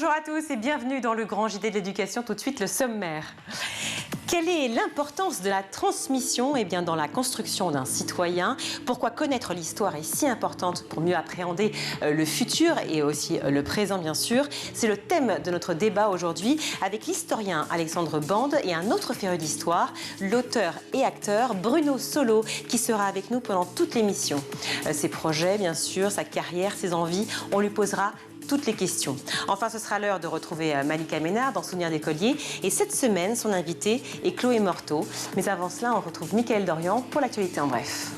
Bonjour à tous et bienvenue dans le Grand JT de l'éducation. Tout de suite, le sommaire. Quelle est l'importance de la transmission dans la construction d'un citoyen? Pourquoi connaître l'histoire est si importante pour mieux appréhender le futur et aussi le présent, bien sûr? C'est le thème de notre débat aujourd'hui avec l'historien Alexandre Bande et un autre féru d'histoire, l'auteur et acteur Bruno Solo, qui sera avec nous pendant toute l'émission. Ses projets, bien sûr, sa carrière, ses envies, on lui posera toutes les questions. Enfin, ce sera l'heure de retrouver Malika Ménard dans Souvenirs d'écolier. Et cette semaine, son invité est Chloé Morteau. Mais avant cela, on retrouve Mickaël Dorian pour l'actualité en bref.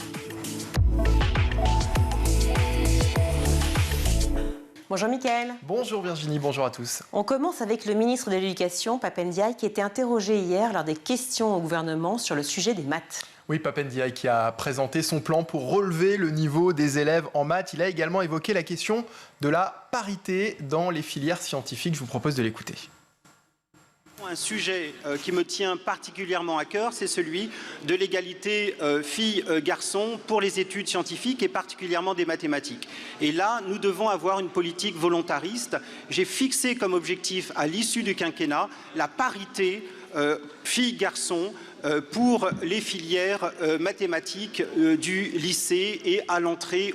Bonjour Mickaël. Bonjour Virginie, bonjour à tous. On commence avec le ministre de l'Éducation, Pape Ndiaye, qui était interrogé hier lors des questions au gouvernement sur le sujet des maths. Oui, Pape Ndiaye qui a présenté son plan pour relever le niveau des élèves en maths. Il a également évoqué la question de la parité dans les filières scientifiques. Je vous propose de l'écouter. Un sujet qui me tient particulièrement à cœur, c'est celui de l'égalité filles-garçons pour les études scientifiques et particulièrement des mathématiques. Et là, nous devons avoir une politique volontariste. J'ai fixé comme objectif à l'issue du quinquennat la parité filles-garçons pour les filières mathématiques du lycée et à l'entrée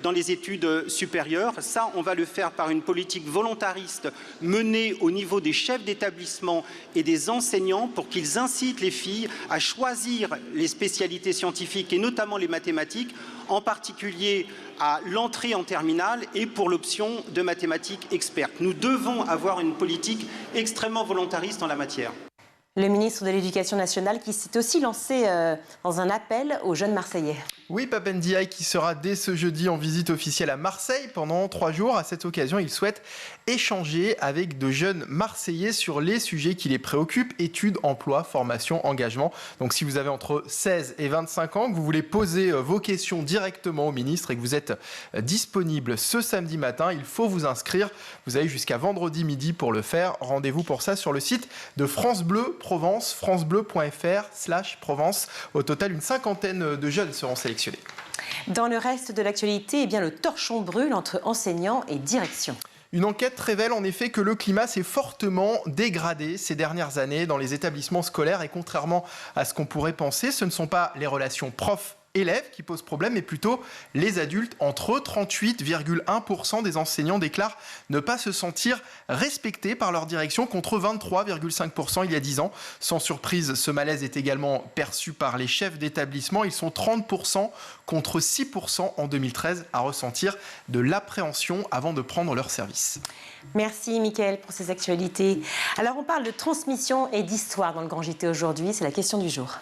dans les études supérieures. Ça, on va le faire par une politique volontariste menée au niveau des chefs d'établissement et des enseignants pour qu'ils incitent les filles à choisir les spécialités scientifiques et notamment les mathématiques, en particulier à l'entrée en terminale et pour l'option de mathématiques expertes. Nous devons avoir une politique extrêmement volontariste en la matière. Le ministre de l'Éducation nationale qui s'est aussi lancé dans un appel aux jeunes Marseillais. Oui, Pape Ndiaye qui sera dès ce jeudi en visite officielle à Marseille pendant 3 jours. À cette occasion, il souhaite échanger avec de jeunes Marseillais sur les sujets qui les préoccupent, études, emploi, formation, engagement. Donc si vous avez entre 16 et 25 ans, que vous voulez poser vos questions directement au ministre et que vous êtes disponible ce samedi matin, il faut vous inscrire. Vous avez jusqu'à vendredi midi pour le faire. Rendez-vous pour ça sur le site de France Bleu Provence, francebleu.fr/Provence. Au total, une 50aine de jeunes seront sélectionnés. Dans le reste de l'actualité, le torchon brûle entre enseignants et direction. Une enquête révèle en effet que le climat s'est fortement dégradé ces dernières années dans les établissements scolaires et contrairement à ce qu'on pourrait penser, ce ne sont pas les relations profs-élèves qui posent problème, mais plutôt les adultes. Entre eux, 38,1% des enseignants déclarent ne pas se sentir respectés par leur direction contre 23,5% il y a 10 ans. Sans surprise, ce malaise est également perçu par les chefs d'établissement. Ils sont 30% contre 6% en 2013 à ressentir de l'appréhension avant de prendre leur service. Merci Mickaël pour ces actualités. Alors on parle de transmission et d'histoire dans le Grand JT aujourd'hui, c'est la question du jour.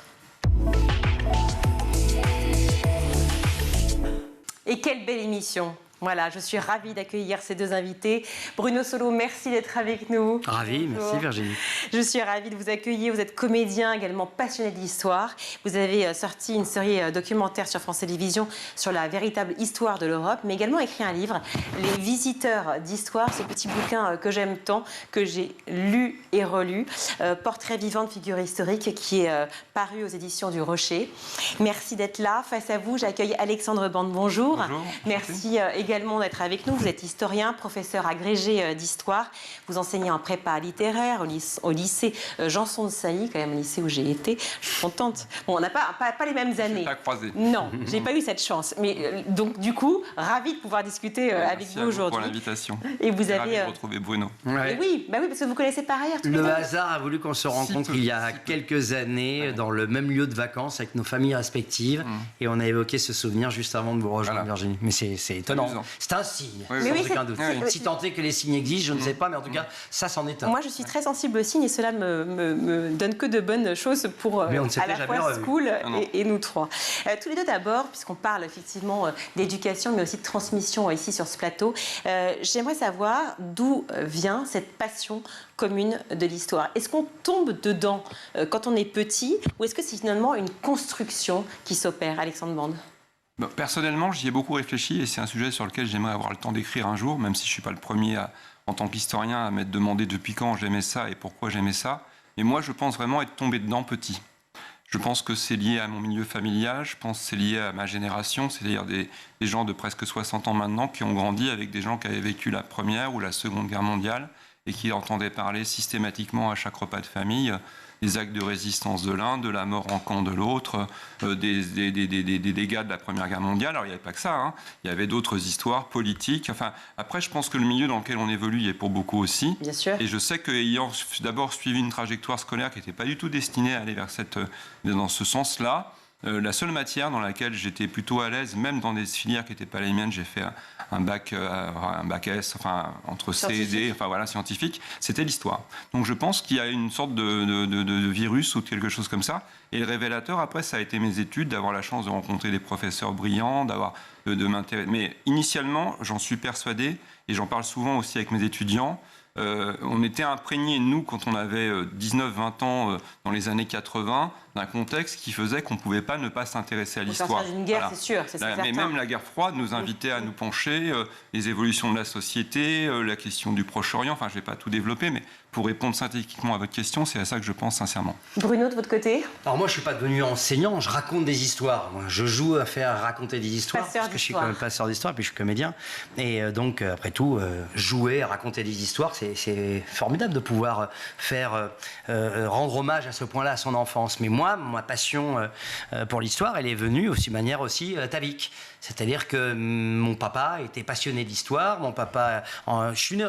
Et quelle belle émission! Voilà, je suis ravie d'accueillir ces deux invités. Bruno Solo, merci d'être avec nous. Ravi, merci Virginie. Je suis ravie de vous accueillir. Vous êtes comédien, également passionné d'histoire. Vous avez sorti une série documentaire sur France Télévisions sur la véritable histoire de l'Europe, mais également écrit un livre, Les Visiteurs d'Histoire, ce petit bouquin que j'aime tant, que j'ai lu et relu, Portrait vivant de figure historique, qui est paru aux éditions du Rocher. Merci d'être là. Face à vous, j'accueille Alexandre Bande. Bonjour. Bonjour. Merci également d'être avec nous. Vous êtes historien, professeur agrégé d'histoire. Vous enseignez en prépa littéraire au lycée Janson de Sailly, quand même un lycée où j'ai été. Je suis contente. Bon, on n'a pas les mêmes années. Pas croisé. Non, j'ai pas eu cette chance. Mais donc du coup, ravie de pouvoir discuter avec vous aujourd'hui. Pour l'invitation. Et vous ravi avez de retrouver Bruno. Ouais. Et oui, parce que vous connaissez par ailleurs. Le hasard a voulu qu'on se rencontre il y a quelques années dans le même lieu de vacances avec nos familles respectives et on a évoqué ce souvenir juste avant de vous rejoindre, Virginie. Mais c'est étonnant. C'est un signe, oui, sans oui, aucun doute. oui. Si tant est que les signes existent, je ne sais pas, mais en tout cas, ça c'en est un. Moi, je suis très sensible aux signes et cela me donne que de bonnes choses pour à la fois School et nous trois. Tous les deux d'abord, puisqu'on parle effectivement d'éducation, mais aussi de transmission ici sur ce plateau, j'aimerais savoir d'où vient cette passion commune de l'histoire. Est-ce qu'on tombe dedans quand on est petit ou est-ce que c'est finalement une construction qui s'opère, Alexandre Bande? Personnellement, j'y ai beaucoup réfléchi et c'est un sujet sur lequel j'aimerais avoir le temps d'écrire un jour, même si je ne suis pas le premier en tant qu'historien à m'être demandé depuis quand j'aimais ça et pourquoi j'aimais ça. Mais moi, je pense vraiment être tombé dedans petit. Je pense que c'est lié à mon milieu familial, je pense que c'est lié à ma génération, c'est-à-dire des gens de presque 60 ans maintenant qui ont grandi avec des gens qui avaient vécu la Première ou la Seconde Guerre mondiale et qui entendaient parler systématiquement à chaque repas de famille des actes de résistance de l'un, de la mort en camp de l'autre, des dégâts de la Première Guerre mondiale. Alors il n'y avait pas que ça, hein. Il y avait d'autres histoires politiques. Enfin, après, je pense que le milieu dans lequel on évolue y est pour beaucoup aussi. Bien sûr. Et je sais qu'ayant d'abord suivi une trajectoire scolaire qui n'était pas du tout destinée à aller dans ce sens-là, la seule matière dans laquelle j'étais plutôt à l'aise, même dans des filières qui n'étaient pas les miennes, j'ai fait un bac S, enfin entre C et D, enfin voilà, scientifique, c'était l'histoire. Donc je pense qu'il y a une sorte de virus ou de quelque chose comme ça. Et le révélateur, après, ça a été mes études, d'avoir la chance de rencontrer des professeurs brillants, de m'intéresser. Mais initialement, j'en suis persuadé, et j'en parle souvent aussi avec mes étudiants, on était imprégnés, nous, quand on avait 19-20 ans, dans les années 80, d'un contexte qui faisait qu'on ne pouvait pas ne pas s'intéresser à l'histoire. Une guerre, voilà. C'est sûr, c'est certain. Mais même la guerre froide nous invitait à nous pencher, les évolutions de la société, la question du Proche-Orient, enfin je ne vais pas tout développer, mais pour répondre synthétiquement à votre question, c'est à ça que je pense sincèrement. Bruno, de votre côté? Alors moi, je ne suis pas devenu enseignant, je raconte des histoires. Moi, je joue à faire raconter des histoires, parce que je suis quand même passeur d'histoire, puis je suis comédien. Et donc, après tout, jouer, raconter des histoires, c'est formidable de pouvoir rendre hommage à ce point-là à son enfance. Mais moi, ma passion pour l'histoire, elle est venue aussi de manière aussi atavique. C'est-à-dire que mon papa était passionné d'histoire. Mon papa,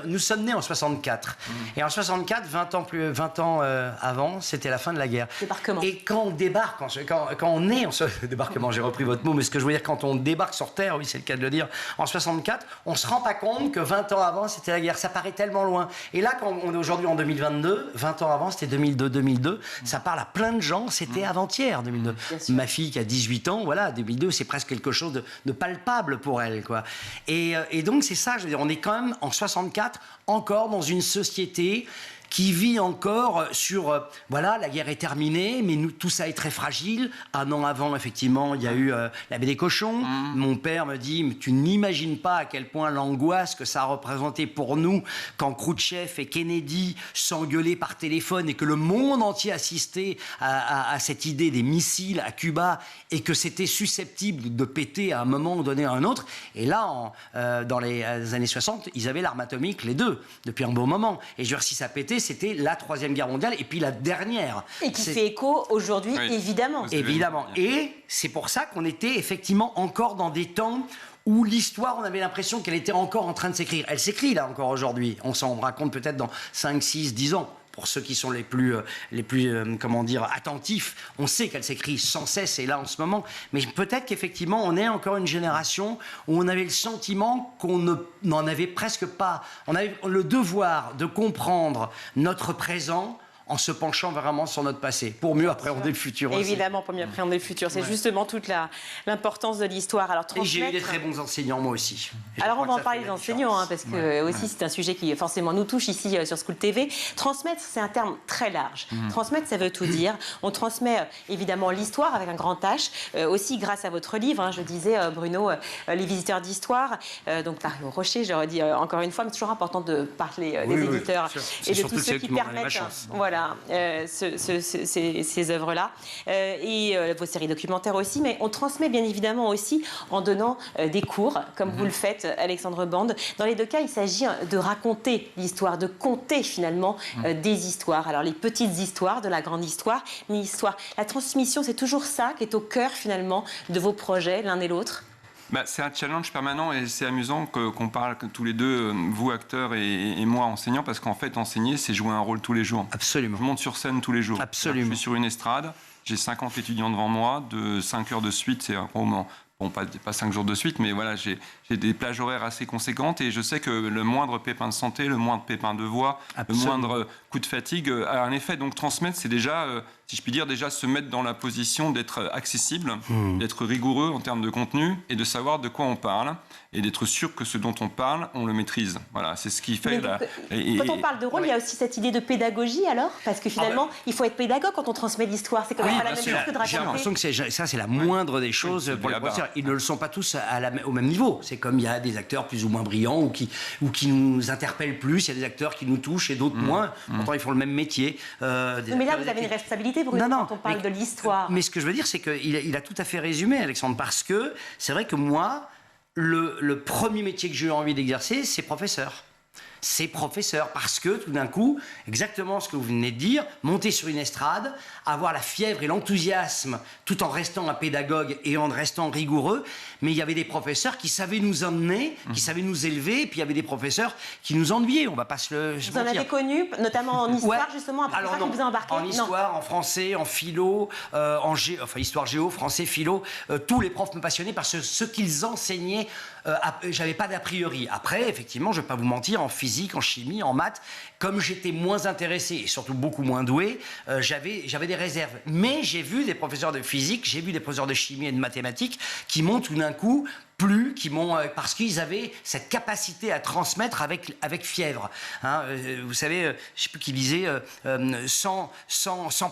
nous sommes nés en 64. Et en 64, 20 ans avant, c'était la fin de la guerre. Débarquement. Et quand on débarque, quand on est en débarquement, j'ai repris votre mot, mais ce que je veux dire, quand on débarque sur Terre, oui, c'est le cas de le dire, en 64, on se rend pas compte que 20 ans avant, c'était la guerre. Ça paraît tellement loin. Et là, quand on est aujourd'hui en 2022, 20 ans avant, c'était 2002. Ça parle à plein de gens, c'était avant-hier, 2002. Ma fille qui a 18 ans, voilà, 2002, c'est presque quelque chose de palpable pour elle, quoi. Et donc, c'est ça, je veux dire, on est quand même en 64, encore dans une société qui vit encore sur, voilà, la guerre est terminée, mais tout ça est très fragile. Un an avant, effectivement, il y a eu la baie des cochons. Mon père me dit, mais tu n'imagines pas à quel point l'angoisse que ça a représenté pour nous quand Khrouchtchev et Kennedy s'engueulaient par téléphone et que le monde entier assistait à cette idée des missiles à Cuba et que c'était susceptible de péter à un moment donné à un autre. Et là, dans les années 60, ils avaient l'arme atomique, les deux, depuis un bon moment. Et je veux dire, si ça pétait, c'était la Troisième Guerre mondiale et puis la dernière. Et qui fait écho aujourd'hui, oui, évidemment. Évidemment. Et c'est pour ça qu'on était effectivement encore dans des temps où l'histoire, on avait l'impression qu'elle était encore en train de s'écrire. Elle s'écrit là encore aujourd'hui. On s'en raconte peut-être dans 5, 6, 10 ans. Pour ceux qui sont les plus comment dire, attentifs, on sait qu'elle s'écrit sans cesse, et là en ce moment. Mais peut-être qu'effectivement, on est encore une génération où on avait le sentiment qu'on n'en avait presque pas. On avait le devoir de comprendre notre présent en se penchant vraiment sur notre passé, pour mieux appréhender le futur aussi. Évidemment, pour mieux appréhender le futur. C'est justement toute l'importance de l'histoire. Alors, et j'ai eu des très bons enseignants, moi aussi. Alors, on va en parler des enseignants, hein, parce que aussi, c'est un sujet qui forcément nous touche ici sur School TV. Transmettre, c'est un terme très large. Transmettre, ça veut tout dire. On transmet évidemment l'histoire avec un grand H, aussi grâce à votre livre, hein, je disais, Bruno, Les visiteurs d'histoire, donc Paris au Rocher, j'aurais dit encore une fois, mais c'est toujours important de parler des éditeurs et de tous ceux qui permettent, voilà, ces œuvres-là, et vos séries documentaires aussi, mais on transmet bien évidemment aussi en donnant des cours, comme vous le faites, Alexandre Bande. Dans les deux cas, il s'agit de raconter l'histoire, de conter finalement des histoires. Alors les petites histoires, de la grande histoire, mais l'histoire. La transmission, c'est toujours ça qui est au cœur finalement de vos projets, l'un et l'autre. C'est un challenge permanent et c'est amusant qu'on parle tous les deux, vous acteurs et moi enseignant, parce qu'en fait enseigner c'est jouer un rôle tous les jours. Absolument. Je monte sur scène tous les jours. Absolument. Je suis sur une estrade, j'ai 50 étudiants devant moi, de 5 heures de suite, c'est un gros moment. Bon, pas 5 jours de suite, mais voilà, j'ai des plages horaires assez conséquentes et je sais que le moindre pépin de santé, le moindre pépin de voix, absolument, le moindre coup de fatigue a un effet. Donc transmettre, c'est déjà, si je puis dire, déjà se mettre dans la position d'être accessible, d'être rigoureux en termes de contenu et de savoir de quoi on parle et d'être sûr que ce dont on parle, on le maîtrise. Voilà, c'est ce qui fait... Quand on parle de rôle, il y a aussi cette idée de pédagogie alors, parce que finalement, il faut être pédagogue quand on transmet l'histoire. C'est quand même pas la même chose que de raconter. J'ai l'impression que ça, c'est la moindre des choses pour les professeurs. Ils ne le sont pas tous au même niveau. C'est comme il y a des acteurs plus ou moins brillants ou qui nous interpellent plus. Il y a des acteurs qui nous touchent et d'autres moins. Pourtant, ils font le même métier. Mais là, vous avez une responsabilité difficulté, Bruno, quand on parle de l'histoire. Mais ce que je veux dire, c'est qu'il a tout à fait résumé, Alexandre, parce que c'est vrai que moi, le premier métier que j'ai eu envie d'exercer, c'est professeur. C'est professeur, parce que tout d'un coup, exactement ce que vous venez de dire, monter sur une estrade, avoir la fièvre et l'enthousiasme, tout en restant un pédagogue et en restant rigoureux, mais il y avait des professeurs qui savaient nous emmener, qui savaient nous élever, et puis il y avait des professeurs qui nous ennuyaient, on va pas se le mentir. Vous en avez connu, notamment en histoire, justement, après ça, qui vous a embarqué? En histoire, en français, en philo, histoire géo, français, philo, tous les profs me passionnaient parce que ce qu'ils enseignaient, j'avais pas d'a priori. Après, effectivement, je vais pas vous mentir, en physique, en chimie, en maths, comme j'étais moins intéressé et surtout beaucoup moins doué, j'avais des réserves. Mais j'ai vu des professeurs de physique, j'ai vu des professeurs de chimie et de mathématiques qui m'ont tout d'un coup plu, parce qu'ils avaient cette capacité à transmettre avec fièvre. Hein, vous savez, je sais plus qui disait, sans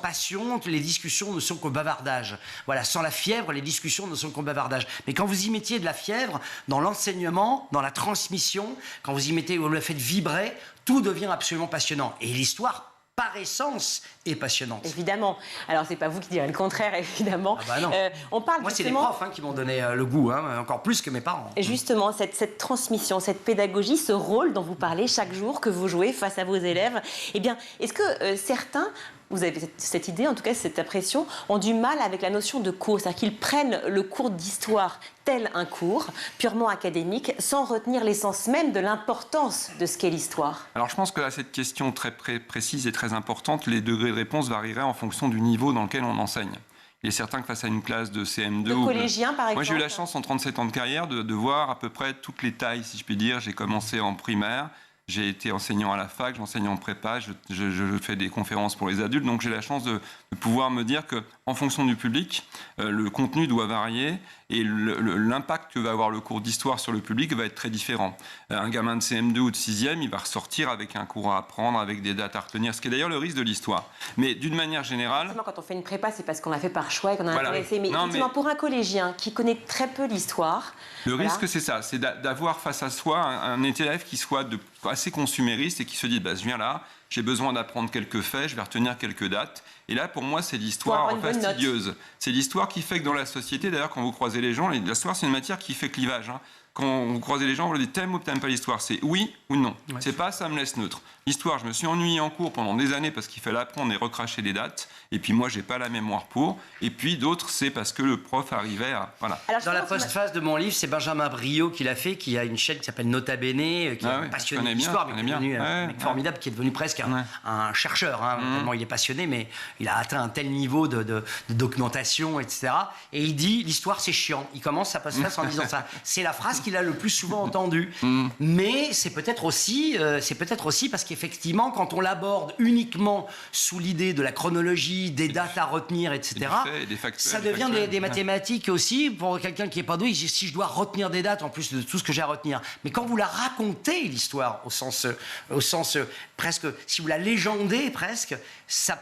passion, les discussions ne sont qu'au bavardage. Voilà, sans la fièvre, les discussions ne sont qu'au bavardage. Mais quand vous y mettiez de la fièvre, dans l'enseignement, dans la transmission, quand vous le faites vibrer, tout devient absolument passionnant. Et l'histoire, par essence, est passionnante. Évidemment. Alors, c'est pas vous qui direz le contraire, évidemment. Ah bah non. On parle Moi, justement... c'est les profs qui m'ont donné le goût, encore plus que mes parents. Et justement, cette transmission, cette pédagogie, ce rôle dont vous parlez chaque jour, que vous jouez face à vos élèves, eh bien, est-ce que certains... Vous avez cette idée, en tout cas cette impression, ont du mal avec la notion de cours, c'est-à-dire qu'ils prennent le cours d'histoire tel un cours, purement académique, sans retenir l'essence même de l'importance de ce qu'est l'histoire. Alors je pense que là, cette question très précise et très importante, les degrés de réponse varieraient en fonction du niveau dans lequel on enseigne. Il est certain que face à une classe de CM2... De collégiens, par exemple. Moi, j'ai eu la chance, en 37 ans de carrière, de voir à peu près toutes les tailles, si je puis dire. J'ai commencé en primaire. J'ai été enseignant à la fac, j'enseigne en prépa, je fais des conférences pour les adultes, donc j'ai la chance de pouvoir me dire qu'en fonction du public, le contenu doit varier et l'impact que va avoir le cours d'histoire sur le public va être très différent. Un gamin de CM2 ou de 6e, il va ressortir avec un cours à apprendre, avec des dates à retenir, ce qui est d'ailleurs le risque de l'histoire. Mais d'une manière générale... Quand on fait une prépa, c'est parce qu'on l'a fait par choix et qu'on a intéressé. Mais non, effectivement, pour un collégien qui connaît très peu l'histoire... Le risque, c'est ça, c'est d'avoir face à soi un élève qui soit assez consumériste et qui se dit, je viens là, j'ai besoin d'apprendre quelques faits, je vais retenir quelques dates. Et là, pour moi, c'est l'histoire fastidieuse. C'est l'histoire qui fait que dans la société, d'ailleurs, quand vous croisez les gens, l'histoire, c'est une matière qui fait clivage. Quand vous croisez les gens, vous leur dites t'aimes ou t'aimes pas l'histoire, c'est oui ou non. Ouais. C'est pas ça me laisse neutre. L'histoire, je me suis ennuyé en cours pendant des années parce qu'il fallait apprendre et recracher des dates. Et puis moi, j'ai pas la mémoire pour. Et puis d'autres, c'est parce que le prof arrivait à... Voilà. Alors, dans la postface de mon livre, c'est Benjamin Briot qui l'a fait, qui a une chaîne qui s'appelle Nota Bene, qui est passionné d'histoire, mais qui est devenu un mec formidable, qui est devenu presque un chercheur. Tellement il est passionné, mais il a atteint un tel niveau de documentation, etc. Et il dit l'histoire, c'est chiant. Il commence sa postface en disant ça. C'est la phrase qu'il a le plus souvent entendue. Mais c'est peut-être aussi parce qu'effectivement, quand on l'aborde uniquement sous l'idée de la chronologie, des dates à retenir, etc., ça devient des mathématiques aussi pour quelqu'un qui n'est pas doué. Si je dois retenir des dates en plus de tout ce que j'ai à retenir. Mais quand vous la racontez, l'histoire, au sens presque, si vous la légendez presque, ça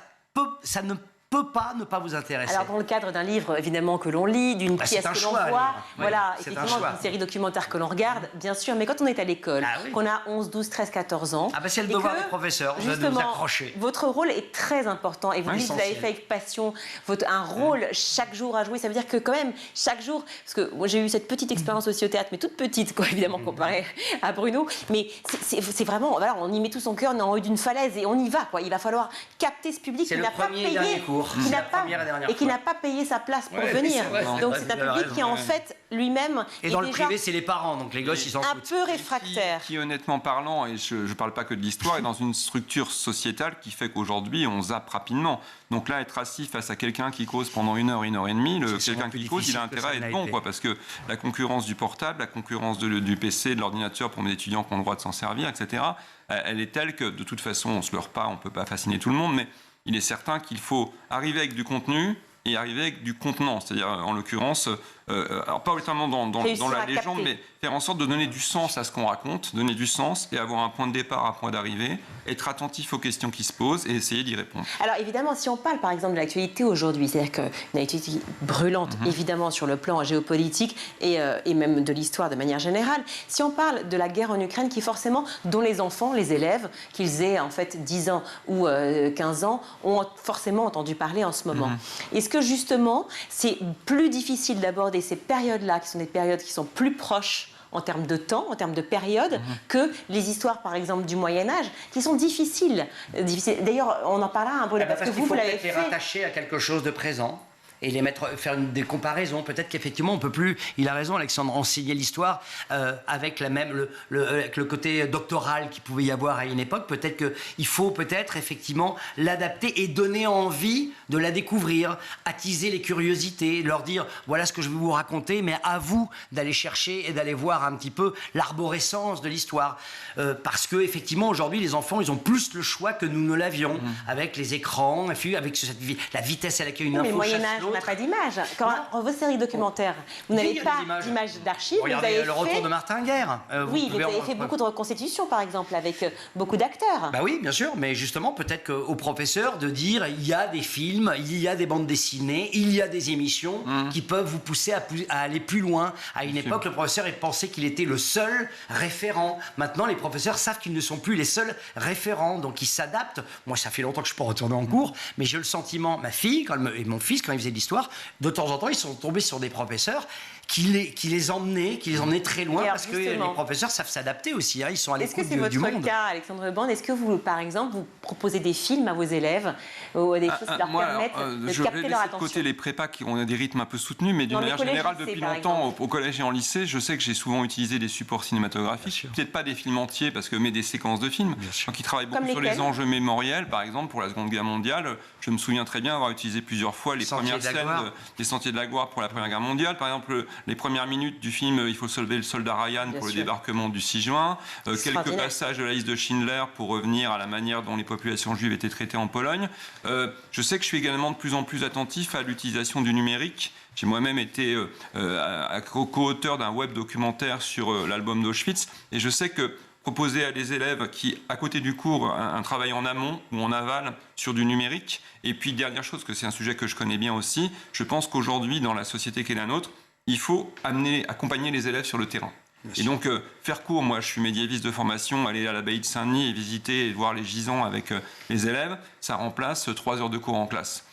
ne peut pas ne pas vous intéresser. Alors, dans le cadre d'un livre, évidemment, que l'on lit, d'une pièce que l'on voit, voilà, effectivement, d'une série documentaire que l'on regarde, bien sûr, mais quand on est à l'école, qu'on a 11, 12, 13, 14 ans... c'est le devoir des professeurs, de vous accrocher. Votre rôle est très important, et vous dites que vous l'avez fait avec passion, un rôle chaque jour à jouer, ça veut dire que quand même, chaque jour, parce que moi j'ai eu cette petite expérience aussi au théâtre, mais toute petite, quoi, évidemment, comparée à Bruno, mais c'est vraiment, voilà, on y met tout son cœur, on est en haut d'une falaise, et on y va, quoi. Il va falloir capter ce public qui n'a pas payé... qui n'a pas payé sa place pour venir. Donc c'est un public qui en fait lui-même et dans le privé c'est les parents, donc les gosses ils s'en foutent. Un peu réfractaire. Qui honnêtement parlant, et je ne parle pas que de l'histoire, est dans une structure sociétale qui fait qu'aujourd'hui on zappe rapidement. Donc là, être assis face à quelqu'un qui cause pendant 1 heure, 1 heure et demie, quelqu'un qui cause, il a intérêt à être bon, quoi, parce que la concurrence du portable, la concurrence du PC, de l'ordinateur pour mes étudiants qui ont le droit de s'en servir, etc., elle est telle que de toute façon on ne se leurre pas, on ne peut pas fasciner tout le monde, mais il est certain qu'il faut arriver avec du contenu et arriver avec du contenant. C'est-à-dire, en l'occurrence, alors pas autant dans la légende, mais faire en sorte de donner du sens à ce qu'on raconte, donner du sens et avoir un point de départ, un point d'arrivée, être attentif aux questions qui se posent et essayer d'y répondre. Alors évidemment, si on parle par exemple de l'actualité aujourd'hui, c'est-à-dire qu'une actualité brûlante, évidemment sur le plan géopolitique et même de l'histoire de manière générale, si on parle de la guerre en Ukraine dont les enfants, les élèves, qu'ils aient en fait 10 ans ou 15 ans, ont forcément entendu parler en ce moment. Est-ce que justement, c'est plus difficile d'aborder ces périodes-là, qui sont des périodes qui sont plus proches en termes de temps, en termes de période, que les histoires, par exemple, du Moyen-Âge, qui sont difficiles. D'ailleurs, on en parlera un peu, parce que vous l'avez fait. Les rattacher à quelque chose de présent et faire des comparaisons. Peut-être qu'effectivement, on peut plus, il a raison Alexandre, enseigner l'histoire avec avec le côté doctoral qu'il pouvait y avoir à une époque. Peut-être qu'il faut effectivement l'adapter et donner envie de la découvrir, attiser les curiosités, leur dire voilà ce que je vais vous raconter, mais à vous d'aller chercher et d'aller voir un petit peu l'arborescence de l'histoire. Parce que effectivement, aujourd'hui, les enfants, ils ont plus le choix que nous ne l'avions, avec les écrans, avec la vitesse à laquelle une info chasse on n'a pas d'image. Quand vos séries documentaires, vous n'avez pas d'images d'archives. Regardez vous avez le retour de Martin Guerre. Oui, vous avez fait beaucoup de reconstitutions, par exemple, avec beaucoup d'acteurs. Bah oui, bien sûr, mais justement, peut-être qu'aux professeurs de dire il y a des films, il y a des bandes dessinées, il y a des émissions qui peuvent vous pousser à aller plus loin. À une époque, le professeur pensait qu'il était le seul référent. Maintenant, les professeurs savent qu'ils ne sont plus les seuls référents, donc ils s'adaptent. Moi, ça fait longtemps que je peux retourner en cours, mais j'ai le sentiment, ma fille et mon fils, quand ils faisaient l'histoire, de temps en temps, ils sont tombés sur des professeurs qui les emmenaient très loin, parce que les professeurs savent s'adapter aussi, ils sont à l'écoute du monde. Est-ce que c'est votre cas, Alexandre Bande? Est-ce que vous, par exemple, vous proposez des films à vos élèves, ou des choses qui leur permettent de capter leur attention? De côté les prépas qui ont des rythmes un peu soutenus, mais d'une manière générale, depuis longtemps, au collège et en lycée, je sais que j'ai souvent utilisé des supports cinématographiques, peut-être pas des films entiers, mais des séquences de films, qui travaillent beaucoup sur les enjeux mémoriels, par exemple, pour la Seconde Guerre mondiale. Je me souviens très bien avoir utilisé plusieurs fois les premières scènes des Sentiers de la Gloire pour la Première Guerre mondiale. Par exemple, les premières minutes du film Il faut sauver le soldat Ryan pour le débarquement du 6 juin. Quelques passages de la liste de Schindler pour revenir à la manière dont les populations juives étaient traitées en Pologne. Je sais que je suis également de plus en plus attentif à l'utilisation du numérique. J'ai moi-même été co-auteur d'un web documentaire sur l'album d'Auschwitz. Et je sais que proposer à des élèves qui, à côté du cours, un travail en amont ou en aval sur du numérique. Et puis, dernière chose, que c'est un sujet que je connais bien aussi, je pense qu'aujourd'hui, dans la société qui est la nôtre, il faut accompagner les élèves sur le terrain. Et donc, faire court, moi je suis médiéviste de formation, aller à l'abbaye de Saint-Denis et visiter et voir les gisants avec les élèves, ça remplace 3 heures de cours en classe.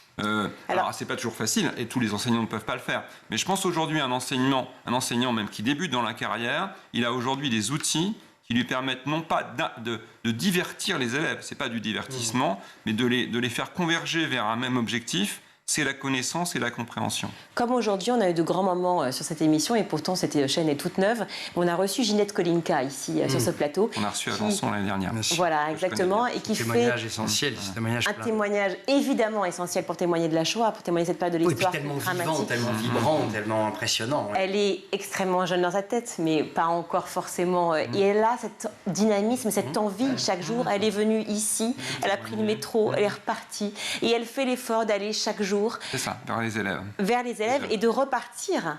Alors c'est pas toujours facile et tous les enseignants ne peuvent pas le faire. Mais je pense aujourd'hui un enseignant même qui débute dans la carrière, il a aujourd'hui des outils qui lui permettent non pas de divertir les élèves, c'est pas du divertissement, mais de les faire converger vers un même objectif. C'est la connaissance et la compréhension. Comme aujourd'hui, on a eu de grands moments sur cette émission, et pourtant cette chaîne est toute neuve. On a reçu Ginette Kolinka ici sur ce plateau. On a reçu Alençon l'année dernière. Voilà, exactement, et qui fait un témoignage évidemment essentiel pour témoigner de la Shoah, pour témoigner de cette période de l'histoire tellement vivant, tellement vibrant, tellement impressionnant. Elle est extrêmement jeune dans sa tête, mais pas encore forcément. Et elle a cet dynamisme, cette envie chaque jour. Elle est venue ici, elle a pris le métro, elle est repartie, et elle fait l'effort d'aller chaque jour. C'est ça, vers les élèves. Vers les élèves et de repartir,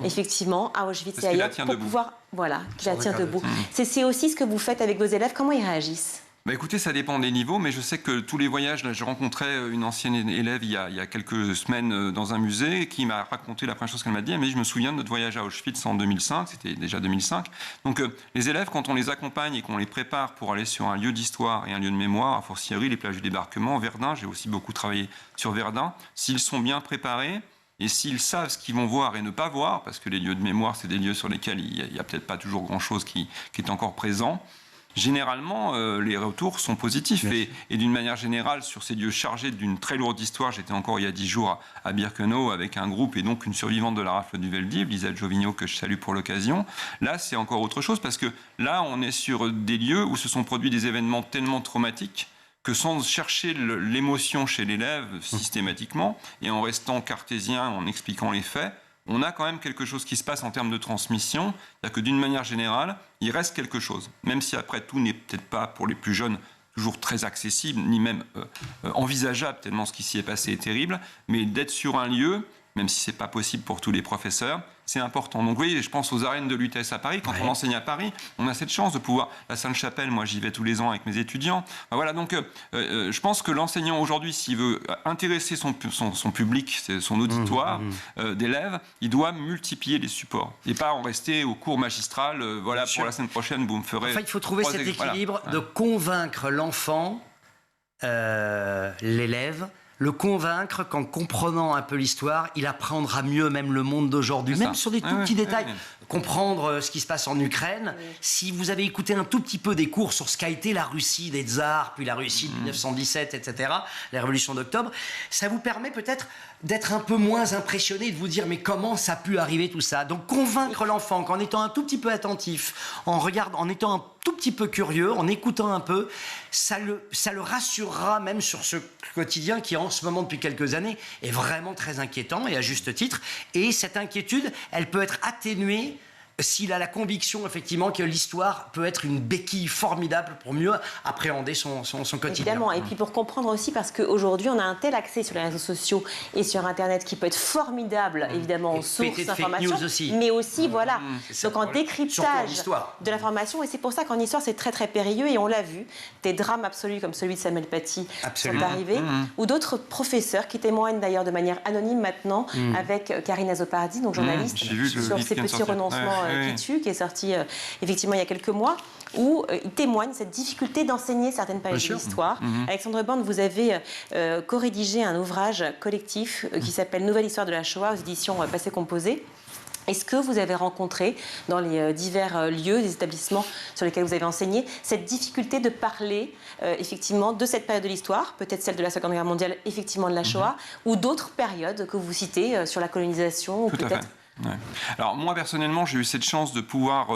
effectivement, à Auschwitz et ailleurs pour pouvoir... Voilà, qui la tient debout. C'est aussi ce que vous faites avec vos élèves. Comment ils réagissent ? Écoutez, ça dépend des niveaux, mais je sais que tous les voyages, là, je rencontrais une ancienne élève il y a quelques semaines dans un musée qui m'a raconté la première chose qu'elle m'a dit. Elle m'a dit, je me souviens de notre voyage à Auschwitz en 2005, c'était déjà 2005. Donc les élèves, quand on les accompagne et qu'on les prépare pour aller sur un lieu d'histoire et un lieu de mémoire, a fortiori les plages du débarquement, Verdun, j'ai aussi beaucoup travaillé sur Verdun, s'ils sont bien préparés, et s'ils savent ce qu'ils vont voir et ne pas voir, parce que les lieux de mémoire, c'est des lieux sur lesquels il n'y a peut-être pas toujours grand-chose qui est encore présent, généralement, les retours sont positifs. Et d'une manière générale, sur ces lieux chargés d'une très lourde histoire, j'étais encore il y a 10 jours à Birkenau avec un groupe et donc une survivante de la rafle du Veldiv, Lisa Giovigno, que je salue pour l'occasion. Là, c'est encore autre chose parce que là, on est sur des lieux où se sont produits des événements tellement traumatiques que sans chercher l'émotion chez l'élève systématiquement et en restant cartésien, en expliquant les faits, on a quand même quelque chose qui se passe en termes de transmission. C'est-à-dire que d'une manière générale, il reste quelque chose. Même si après tout n'est peut-être pas pour les plus jeunes toujours très accessible, ni même envisageable, tellement ce qui s'y est passé est terrible, mais d'être sur un lieu, même si c'est pas possible pour tous les professeurs, c'est important. Donc oui, je pense aux arènes de l'UTS à Paris. Quand on enseigne à Paris, on a cette chance de pouvoir... La Sainte-Chapelle, moi j'y vais tous les ans avec mes étudiants. Voilà, donc je pense que l'enseignant aujourd'hui, s'il veut intéresser son public, son auditoire d'élèves, il doit multiplier les supports. Et pas en rester au cours magistral, voilà, pour la semaine prochaine, vous me ferez... Enfin, il faut trouver cet équilibre de convaincre l'enfant, l'élève, le convaincre qu'en comprenant un peu l'histoire, il apprendra mieux même le monde d'aujourd'hui, même sur des tout petits détails. Comprendre ce qui se passe en Ukraine. Si vous avez écouté un tout petit peu des cours sur ce qu'a été la Russie des tsars, puis la Russie de 1917, etc., la révolution d'octobre, ça vous permet peut-être d'être un peu moins impressionné, de vous dire mais comment ça a pu arriver tout ça. Donc convaincre l'enfant qu'en étant un tout petit peu attentif, en étant un tout petit peu curieux, en écoutant un peu, ça le rassurera même sur ce quotidien qui en ce moment depuis quelques années est vraiment très inquiétant et à juste titre. Et cette inquiétude, elle peut être atténuée s'il a la conviction effectivement que l'histoire peut être une béquille formidable pour mieux appréhender son quotidien. Évidemment, et puis pour comprendre aussi, parce qu'aujourd'hui on a un tel accès sur les réseaux sociaux et sur Internet qui peut être formidable, évidemment, en source d'information, mais aussi, voilà, donc en décryptage de l'information, et c'est pour ça qu'en histoire c'est très très périlleux, et on l'a vu, des drames absolus comme celui de Samuel Paty sont arrivés, ou d'autres professeurs qui témoignent d'ailleurs de manière anonyme maintenant, avec Karine Azopardi, donc journaliste, sur ces petits renoncements qui tue, qui est sorti effectivement il y a quelques mois, où il témoigne de cette difficulté d'enseigner certaines périodes de l'histoire. Alexandre Borne, vous avez co-rédigé un ouvrage collectif qui s'appelle Nouvelle histoire de la Shoah aux éditions Passé Composé. Est-ce que vous avez rencontré dans les divers lieux, des établissements sur lesquels vous avez enseigné, cette difficulté de parler effectivement de cette période de l'histoire, peut-être celle de la Seconde Guerre mondiale, effectivement de la Shoah, ou d'autres périodes que vous citez sur la colonisation, ou peut-être... Ouais. Alors moi personnellement j'ai eu cette chance de pouvoir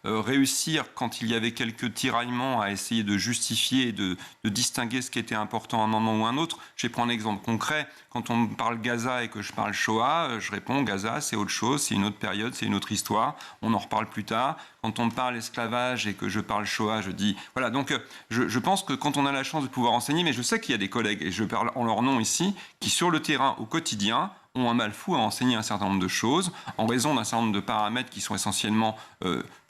réussir quand il y avait quelques tiraillements à essayer de justifier et de distinguer ce qui était important à un moment ou à un autre. Je vais prendre un exemple concret. Quand on me parle Gaza et que je parle Shoah, je réponds Gaza c'est autre chose, c'est une autre période, c'est une autre histoire, on en reparle plus tard. Quand on me parle esclavage et que je parle Shoah, je dis... Voilà, donc je pense que quand on a la chance de pouvoir enseigner, mais je sais qu'il y a des collègues, et je parle en leur nom ici, qui sur le terrain au quotidien ont un mal fou à enseigner un certain nombre de choses en raison d'un certain nombre de paramètres qui sont essentiellement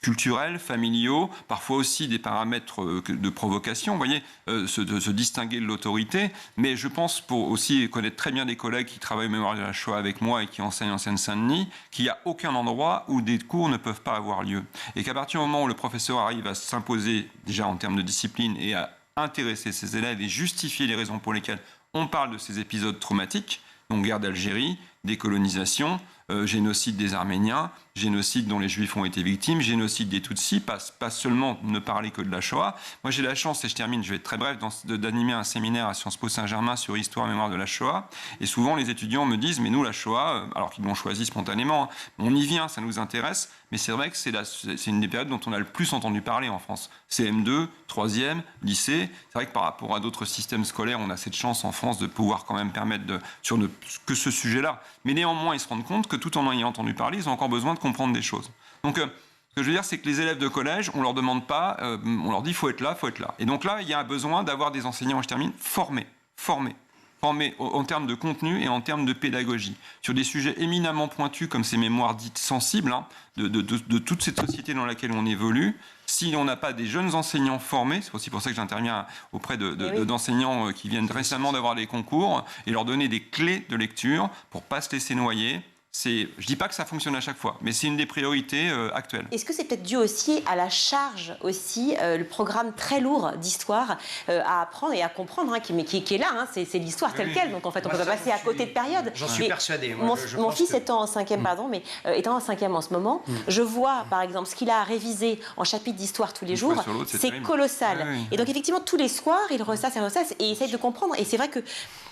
culturels, familiaux, parfois aussi des paramètres de provocation, vous voyez, se distinguer de l'autorité. Mais je pense, pour aussi connaître très bien des collègues qui travaillent au mémoire de la Shoah avec moi et qui enseignent en Seine-Saint-Denis, qu'il n'y a aucun endroit où des cours ne peuvent pas avoir lieu. Et qu'à partir du moment où le professeur arrive à s'imposer déjà en termes de discipline et à intéresser ses élèves et justifier les raisons pour lesquelles on parle de ces épisodes traumatiques, donc guerre d'Algérie, décolonisation, génocide des Arméniens, génocide dont les Juifs ont été victimes, génocide des Tutsis, pas seulement ne parler que de la Shoah. Moi j'ai la chance, et je termine, je vais être très bref, d'animer un séminaire à Sciences Po Saint-Germain sur histoire et mémoire de la Shoah. Et souvent les étudiants me disent, mais nous la Shoah, alors qu'ils l'ont choisi spontanément, on y vient, ça nous intéresse, mais c'est vrai que c'est une des périodes dont on a le plus entendu parler en France. CM2, 3e, lycée. C'est vrai que par rapport à d'autres systèmes scolaires, on a cette chance en France de pouvoir quand même permettre que ce sujet-là. Mais néanmoins, ils se rendent compte que tout en ayant entendu parler, ils ont encore besoin de comprendre des choses. Donc, ce que je veux dire, c'est que les élèves de collège, on leur demande pas, on leur dit faut être là, faut être là. Et donc là, il y a un besoin d'avoir des enseignants, je termine, formés en termes de contenu et en termes de pédagogie. Sur des sujets éminemment pointus comme ces mémoires dites sensibles, de toute cette société dans laquelle on évolue, si on n'a pas des jeunes enseignants formés, c'est aussi pour ça que j'interviens auprès d'enseignants qui viennent récemment d'avoir des concours, et leur donner des clés de lecture pour ne pas se laisser noyer. Je ne dis pas que ça fonctionne à chaque fois, mais c'est une des priorités actuelles. Est-ce que c'est peut-être dû aussi à la charge aussi, le programme très lourd d'histoire à apprendre et à comprendre, qui est là, c'est l'histoire telle quelle, donc en fait on ne peut pas passer à côté de période. J'en suis persuadé. Mon fils étant en 5e, étant en 5e en ce moment, je vois par exemple ce qu'il a à réviser en chapitre d'histoire tous les jours, c'est colossal. Et donc effectivement tous les soirs il ressasse et essaye de comprendre, et c'est vrai que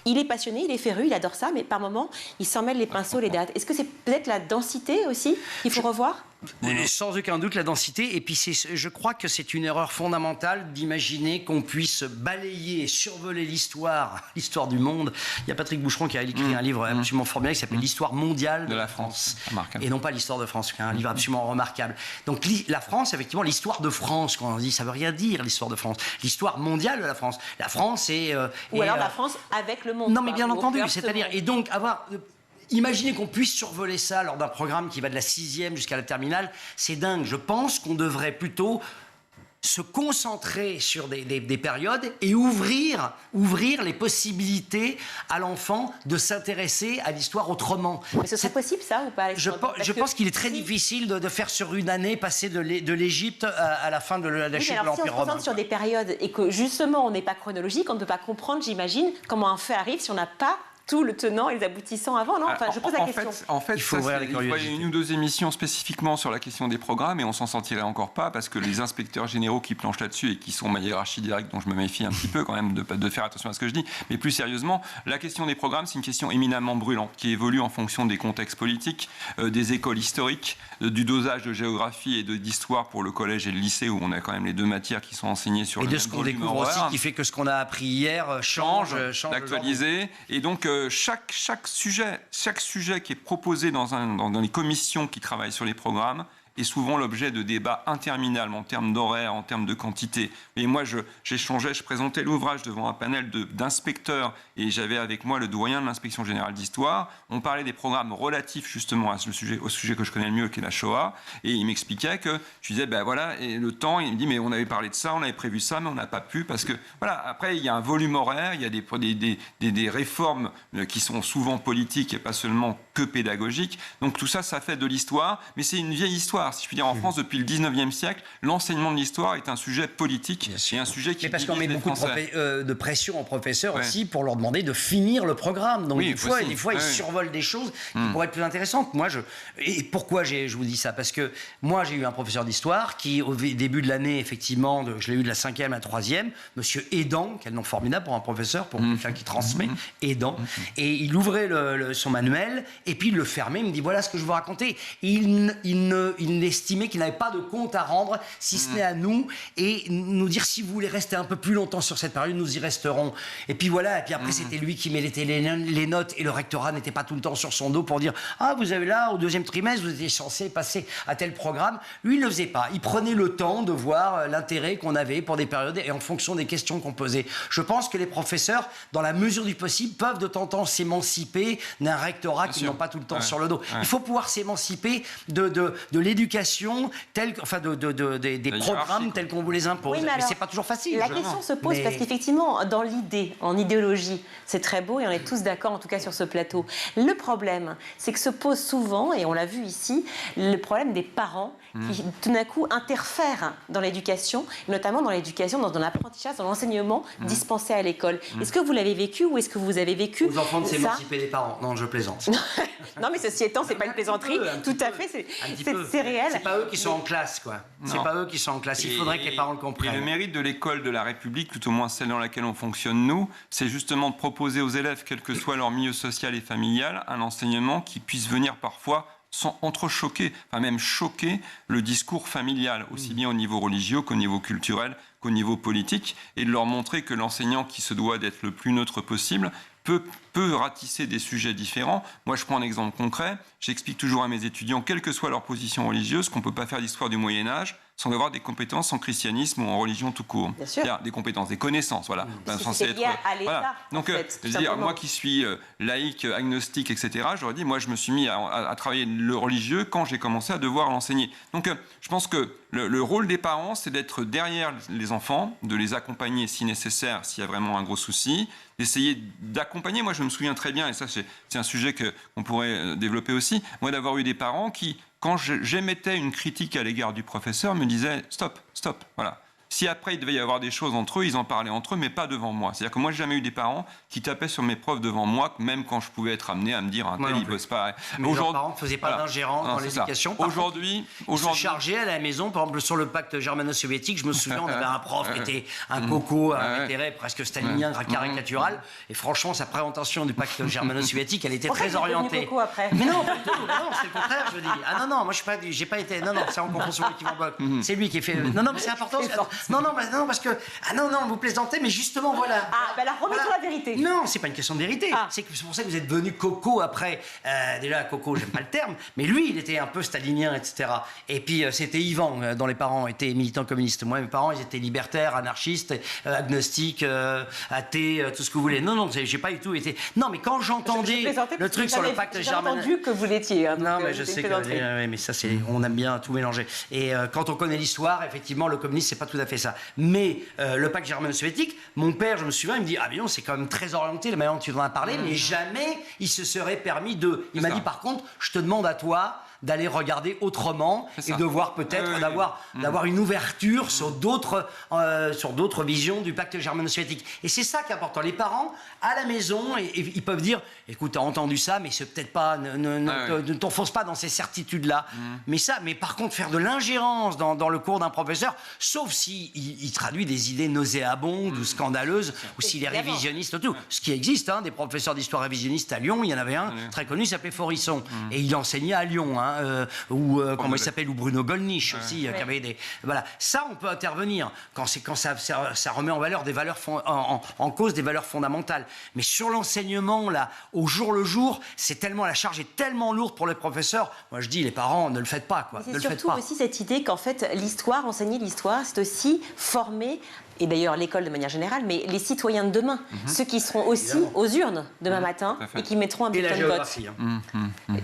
il est passionné, il est féru, il adore ça, mais par moments, il s'en mêle les pinceaux, les dates. Est-ce que c'est peut-être la densité aussi qu'il faut revoir ? Sans aucun doute la densité, et puis je crois que c'est une erreur fondamentale d'imaginer qu'on puisse balayer et survoler l'histoire du monde. Il y a Patrick Boucheron qui a écrit un livre absolument formidable qui s'appelle L'histoire mondiale de la France, et non pas l'histoire de France, qui est un livre absolument remarquable. Donc la France, effectivement, l'histoire de France, quand on dit, ça veut rien dire l'histoire de France, l'histoire mondiale de la France. La France est... Ou alors la France avec le monde. Non mais bien entendu, c'est-à-dire, et donc avoir... Imaginez qu'on puisse survoler ça lors d'un programme qui va de la 6e jusqu'à la terminale, c'est dingue. Je pense qu'on devrait plutôt se concentrer sur des périodes et ouvrir les possibilités à l'enfant de s'intéresser à l'histoire autrement. Mais ce serait possible, ça, ou pas, Alexandre? Je pense qu'il est très difficile de faire sur une année passer de l'Égypte à la fin de la chute de l'Empire romain. Si on se concentre sur des périodes et que justement on n'est pas chronologique, on ne peut pas comprendre, j'imagine, comment un fait arrive si on n'a pas tout le tenant et les aboutissants avant, non? Enfin, je pose la question. En fait, il faut ouvrir la curiosité. Il y a une ou deux émissions spécifiquement sur la question des programmes et on s'en sortirait encore pas parce que les inspecteurs généraux qui planchent là-dessus et qui sont ma hiérarchie directe, dont je me méfie un petit peu quand même de faire attention à ce que je dis, mais plus sérieusement, la question des programmes, c'est une question éminemment brûlante qui évolue en fonction des contextes politiques, des écoles historiques, du dosage de géographie et d'histoire pour le collège et le lycée où on a quand même les deux matières qui sont enseignées sur et le de même ce qu'on volume découvre aussi horaire. qui fait que ce qu'on a appris hier change d'actualiser. Et donc chaque sujet qui est proposé dans les commissions qui travaillent sur les programmes est souvent l'objet de débats interminables en termes d'horaire, en termes de quantité. Et moi, j'échangeais, je présentais l'ouvrage devant un panel d'inspecteurs et j'avais avec moi le doyen de l'inspection générale d'histoire. On parlait des programmes relatifs justement au sujet que je connais le mieux, qui est la Shoah. Et il m'expliquait que, je disais, ben voilà, et le temps, il me dit, mais on avait parlé de ça, on avait prévu ça, mais on n'a pas pu parce que, voilà, après, il y a un volume horaire, il y a des réformes qui sont souvent politiques et pas seulement que pédagogiques. Donc tout ça, ça fait de l'histoire, mais c'est une vieille histoire. Si je puis dire, en France, depuis le 19e siècle, l'enseignement de l'histoire est un sujet politique et un sujet qui... Mais parce qu'on met beaucoup de pression aux professeurs aussi pour leur demander de finir le programme. Donc des fois ils survolent des choses qui pourraient être plus intéressantes. Et pourquoi je vous dis ça? Parce que moi, j'ai eu un professeur d'histoire qui, au début de l'année, effectivement, je l'ai eu de la 5e à la 3e, monsieur Aidant, quel nom formidable pour un professeur, pour quelqu'un qui transmet, Aidant. Et il ouvrait son manuel et puis il le fermait, il me dit, voilà ce que je veux raconter. Et il estimait qu'il n'avait pas de compte à rendre, si ce n'est à nous, et nous dire, si vous voulez rester un peu plus longtemps sur cette période, nous y resterons. Et puis voilà, et puis après, c'était lui qui mettait les notes, et le rectorat n'était pas tout le temps sur son dos pour dire, ah, vous avez là, au 2e trimestre, vous étiez censé passer à tel programme. Lui, il ne le faisait pas. Il prenait le temps de voir l'intérêt qu'on avait pour des périodes, et en fonction des questions qu'on posait. Je pense que les professeurs, dans la mesure du possible, peuvent de temps en temps s'émanciper d'un rectorat qui n'ont pas tout le temps sur le dos. Il faut pouvoir s'émanciper de l'éducation, des programmes tels qu'on vous les impose. Oui, mais c'est pas toujours facile. La question se pose parce qu'effectivement, dans l'idée, en idéologie, c'est très beau et on est tous d'accord, en tout cas sur ce plateau. Le problème, c'est que se pose souvent, et on l'a vu ici, le problème des parents qui, tout d'un coup, interfèrent dans l'éducation, notamment dans l'éducation, dans l'apprentissage, dans l'enseignement dispensé à l'école. Est-ce que vous l'avez vécu ou est-ce que vous avez vécu aux enfants de s'émanciper des parents? Non, je plaisante. Non, mais ceci étant, c'est pas une plaisanterie. Tout à fait, c'est réel. C'est pas eux qui sont en classe, quoi. C'est pas eux qui sont en classe. Il faudrait que les parents le comprennent. Et le mérite de l'école de la République, tout au moins celle dans laquelle on fonctionne nous, c'est justement de proposer aux élèves, quel que soit leur milieu social et familial, un enseignement qui puisse venir parfois sans entrechoquer, enfin même choquer le discours familial, aussi bien au niveau religieux qu'au niveau culturel, qu'au niveau politique, et de leur montrer que l'enseignant qui se doit d'être le plus neutre possible peut ratisser des sujets différents. Moi, je prends un exemple concret. J'explique toujours à mes étudiants, quelle que soit leur position religieuse, qu'on ne peut pas faire d'histoire du Moyen-Âge sans avoir des compétences en christianisme ou en religion tout court. Bien sûr. Il y a des compétences, des connaissances, voilà. C'est lié à l'État, voilà. Donc, moi qui suis laïque, agnostique, etc., j'aurais dit, moi, je me suis mis à travailler le religieux quand j'ai commencé à devoir l'enseigner. Donc, je pense que le rôle des parents, c'est d'être derrière les enfants, de les accompagner si nécessaire, s'il y a vraiment un gros souci, d'essayer d'accompagner. Moi, je me souviens très bien, et ça, c'est un sujet qu'on pourrait développer aussi, moi, d'avoir eu des parents qui, quand j'émettais une critique à l'égard du professeur, me disaient « stop, voilà ». Si après, il devait y avoir des choses entre eux, ils en parlaient entre eux, mais pas devant moi. C'est-à-dire que moi, j'ai jamais eu des parents qui tapaient sur mes profs devant moi, même quand je pouvais être amené à me dire, un tel, il bosse pas. Mais leurs parents ne faisaient pas d'ingérence dans l'éducation. Aujourd'hui, ils se chargeaient à la maison, par exemple, sur le pacte germano-soviétique, je me souviens, on avait un prof qui était un coco, un intérêt presque stalinien, caricatural, et franchement, sa présentation du pacte germano-soviétique, elle était très orientée. Coco après. Mais non, pas du tout. Non, c'est le contraire, je dis. Ah non, moi, j'ai pas été. Non, c'est en confond avec Yvan Bock. C'est lui qui fait. Non, mais c'est important. Non, parce que... Ah non, vous plaisantez, mais justement, voilà. Ah, ben alors remettons la vérité. Non, c'est pas une question de vérité. Ah. C'est pour ça que vous êtes devenu Coco après. Déjà, Coco, j'aime pas le terme, mais lui, il était un peu stalinien, etc. Et puis, c'était Yvan, dont les parents étaient militants communistes. Moi, mes parents, ils étaient libertaires, anarchistes, agnostiques, athées, tout ce que vous voulez. Non, j'ai pas du tout été... Non, mais quand j'entendais le truc sur le pacte germanique... J'ai entendu que vous l'étiez. Hein, non, mais je sais que... mais ça, c'est... On aime bien tout mélanger. Et quand on connaît l'histoire, effectivement, le communisme, c'est pas tout à fait ça. Mais le pacte germano-soviétique, mon père, je me souviens, il me dit, ah mais non, c'est quand même très orienté, la manière dont tu en as parlé, mais jamais il se serait permis de... Il m'a dit, par contre, je te demande à toi d'aller regarder autrement et de voir peut-être d'avoir une ouverture sur d'autres visions du pacte germano-soviétique. Et c'est ça qui est important. Les parents, à la maison, et ils peuvent dire, écoute, t'as entendu ça, mais c'est peut-être pas, ne t'enfonce pas dans ces certitudes-là. Mais par contre, faire de l'ingérence dans le cours d'un professeur, sauf s'il traduit des idées nauséabondes ou scandaleuses, ou s'il est révisionniste, tout. Ce qui existe, des professeurs d'histoire révisionnistes à Lyon, il y en avait un très connu, il s'appelait Forisson. Et il enseignait à Lyon, comment il s'appelle, ou Bruno Gollnisch aussi, qui avait des... Voilà, ça on peut intervenir quand ça remet en valeur des valeurs en cause des valeurs fondamentales. Mais sur l'enseignement là, au jour le jour, la charge est tellement lourde pour les professeurs. Moi je dis, les parents, ne le faites pas, quoi. C'est surtout aussi cette idée qu'en fait enseigner l'histoire, c'est aussi former. Et d'ailleurs l'école de manière générale, mais les citoyens de demain, ceux qui seront aussi aux urnes demain matin et qui mettront un bulletin de vote.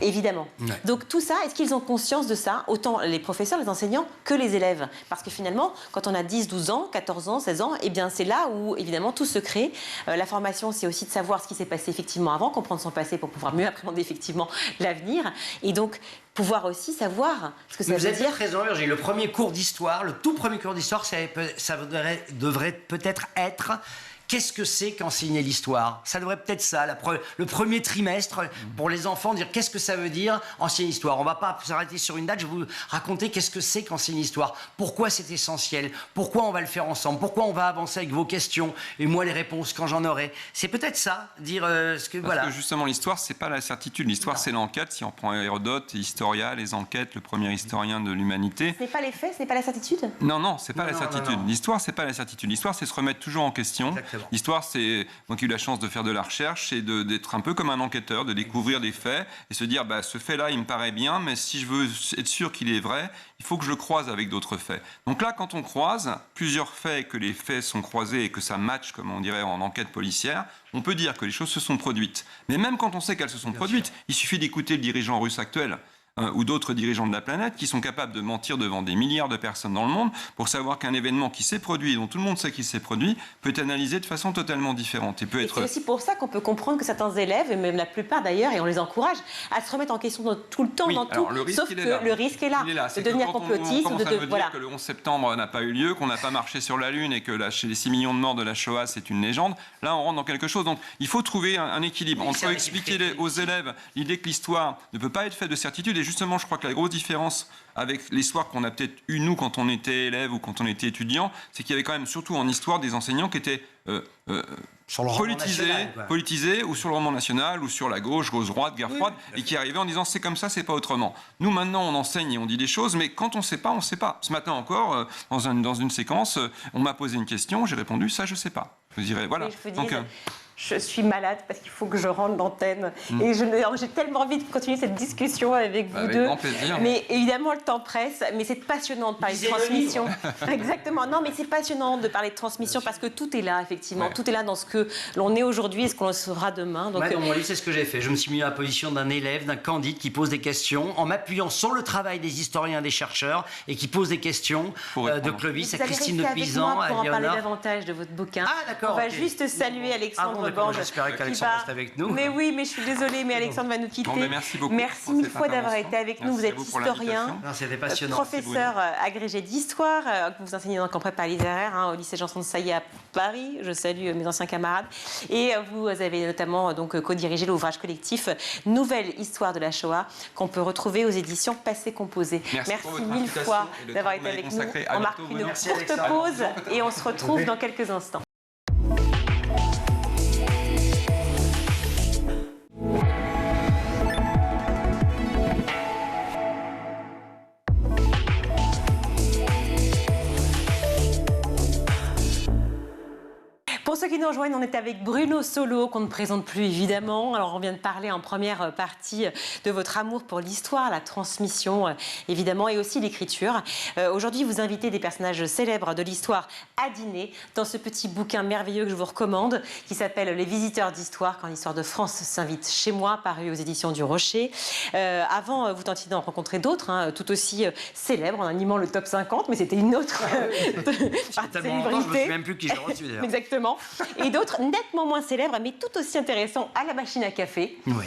Évidemment. Ouais. Donc tout ça, est-ce qu'ils ont conscience de ça, autant les professeurs, les enseignants, que les élèves? Parce que finalement, quand on a 10, 12 ans, 14 ans, 16 ans, eh bien c'est là où évidemment tout se crée. La formation, c'est aussi de savoir ce qui s'est passé effectivement avant, comprendre son passé pour pouvoir mieux appréhender effectivement l'avenir. Et donc pouvoir aussi savoir ce que ça veut dire. Vous êtes très raison, Virginie. Le premier cours d'histoire, le tout premier cours d'histoire, ça devrait peut-être être... Qu'est-ce que c'est qu'enseigner l'histoire? Ça devrait peut-être ça, le premier trimestre, pour les enfants, dire qu'est-ce que ça veut dire enseigner l'histoire. On ne va pas s'arrêter sur une date, je vais vous raconter qu'est-ce que c'est qu'enseigner l'histoire. Pourquoi c'est essentiel? Pourquoi on va le faire ensemble? Pourquoi on va avancer avec vos questions? Et moi, les réponses quand j'en aurai. C'est peut-être ça, dire ce que... Parce que justement, l'histoire, c'est pas la certitude. L'histoire, c'est l'enquête. Si on prend Hérodote, Historia, les enquêtes, le premier historien de l'humanité... Ce n'est pas les faits, ce n'est pas la certitude? Non, c'est pas la certitude. L'histoire, c'est pas la certitude. L'histoire, c'est se remettre toujours en question. Exactement. L'histoire, c'est, moi qui ai eu la chance de faire de la recherche, c'est d'être un peu comme un enquêteur, de découvrir des faits et se dire, ce fait-là, il me paraît bien, mais si je veux être sûr qu'il est vrai, il faut que je le croise avec d'autres faits. Donc là, quand on croise plusieurs faits, que les faits sont croisés et que ça match, comme on dirait en enquête policière, on peut dire que les choses se sont produites. Mais même quand on sait qu'elles se sont produites, il suffit d'écouter le dirigeant russe actuel. Ou d'autres dirigeants de la planète qui sont capables de mentir devant des milliards de personnes dans le monde pour savoir qu'un événement qui s'est produit, dont tout le monde sait qu'il s'est produit, peut être analysé de façon totalement différente. C'est aussi pour ça qu'on peut comprendre que certains élèves, et même la plupart d'ailleurs, et on les encourage, à se remettre en question tout le temps, dans tout, sauf que le risque est là, de devenir complotiste. Ça veut dire que le 11 septembre n'a pas eu lieu, qu'on n'a pas marché sur la Lune et que chez les 6 millions de morts de la Shoah, c'est une légende. Là, on rentre dans quelque chose. Donc, il faut trouver un équilibre entre expliquer aux élèves l'idée que l'histoire ne peut pas être faite de certitude. Et justement, je crois que la grosse différence avec l'histoire qu'on a peut-être eu, nous, quand on était élève ou quand on était étudiant, c'est qu'il y avait quand même, surtout en histoire, des enseignants qui étaient politisés ou sur le roman national ou sur la gauche droite, guerre froide, et qui arrivaient en disant c'est comme ça, c'est pas autrement. Nous, maintenant, on enseigne et on dit des choses, mais quand on sait pas, on sait pas. Ce matin encore, dans une séquence, on m'a posé une question, j'ai répondu ça, je sais pas. Je dirais, voilà. Je suis malade parce qu'il faut que je rentre l'antenne. Et j'ai tellement envie de continuer cette discussion avec vous deux. Grand plaisir. Mais évidemment, le temps presse. Mais c'est passionnant de parler de transmission. Exactement. Non, mais c'est passionnant de parler de transmission parce que tout est là, effectivement. Ouais. Tout est là dans ce que l'on est aujourd'hui et ce qu'on sera demain. Donc, dans mon livre, c'est ce que j'ai fait. Je me suis mis à la position d'un élève, d'un candide qui pose des questions en m'appuyant sur le travail des historiens, des chercheurs et qui pose des questions de Clovis à Christine de Pizan, à Léonard. On va parler Léonard. davantage de votre bouquin. Ah, d'accord. On va juste saluer Alexandre Borges. J'espérais qu'Alexandre reste avec nous. Mais oui, mais je suis désolée, mais Alexandre va nous quitter. Merci beaucoup. Merci mille fois d'avoir été avec nous. Vous êtes historien, c'était passionnant. Professeur agrégé d'histoire, que vous enseignez donc en prépa littéraire au lycée Janson de Sailly à Paris. Je salue mes anciens camarades. Et vous avez notamment donc co-dirigé l'ouvrage collectif Nouvelle histoire de la Shoah qu'on peut retrouver aux éditions Passé Composé. Merci mille fois d'avoir été avec nous. On marque une courte pause et on se retrouve dans quelques instants. ceux qui nous rejoignent, on est avec Bruno Solo, qu'on ne présente plus évidemment. Alors, on vient de parler en première partie de votre amour pour l'histoire, la transmission évidemment, et aussi l'écriture. Aujourd'hui, vous invitez des personnages célèbres de l'histoire à dîner dans ce petit bouquin merveilleux que je vous recommande, qui s'appelle Les visiteurs d'histoire, quand l'histoire de France s'invite chez moi, paru aux éditions du Rocher. Avant, vous tentiez d'en rencontrer d'autres, tout aussi célèbres, en animant le top 50, mais c'était une autre je me souviens même plus qui j'ai reçu d'ailleurs. Exactement. Et d'autres nettement moins célèbres, mais tout aussi intéressants à la machine à café. Oui.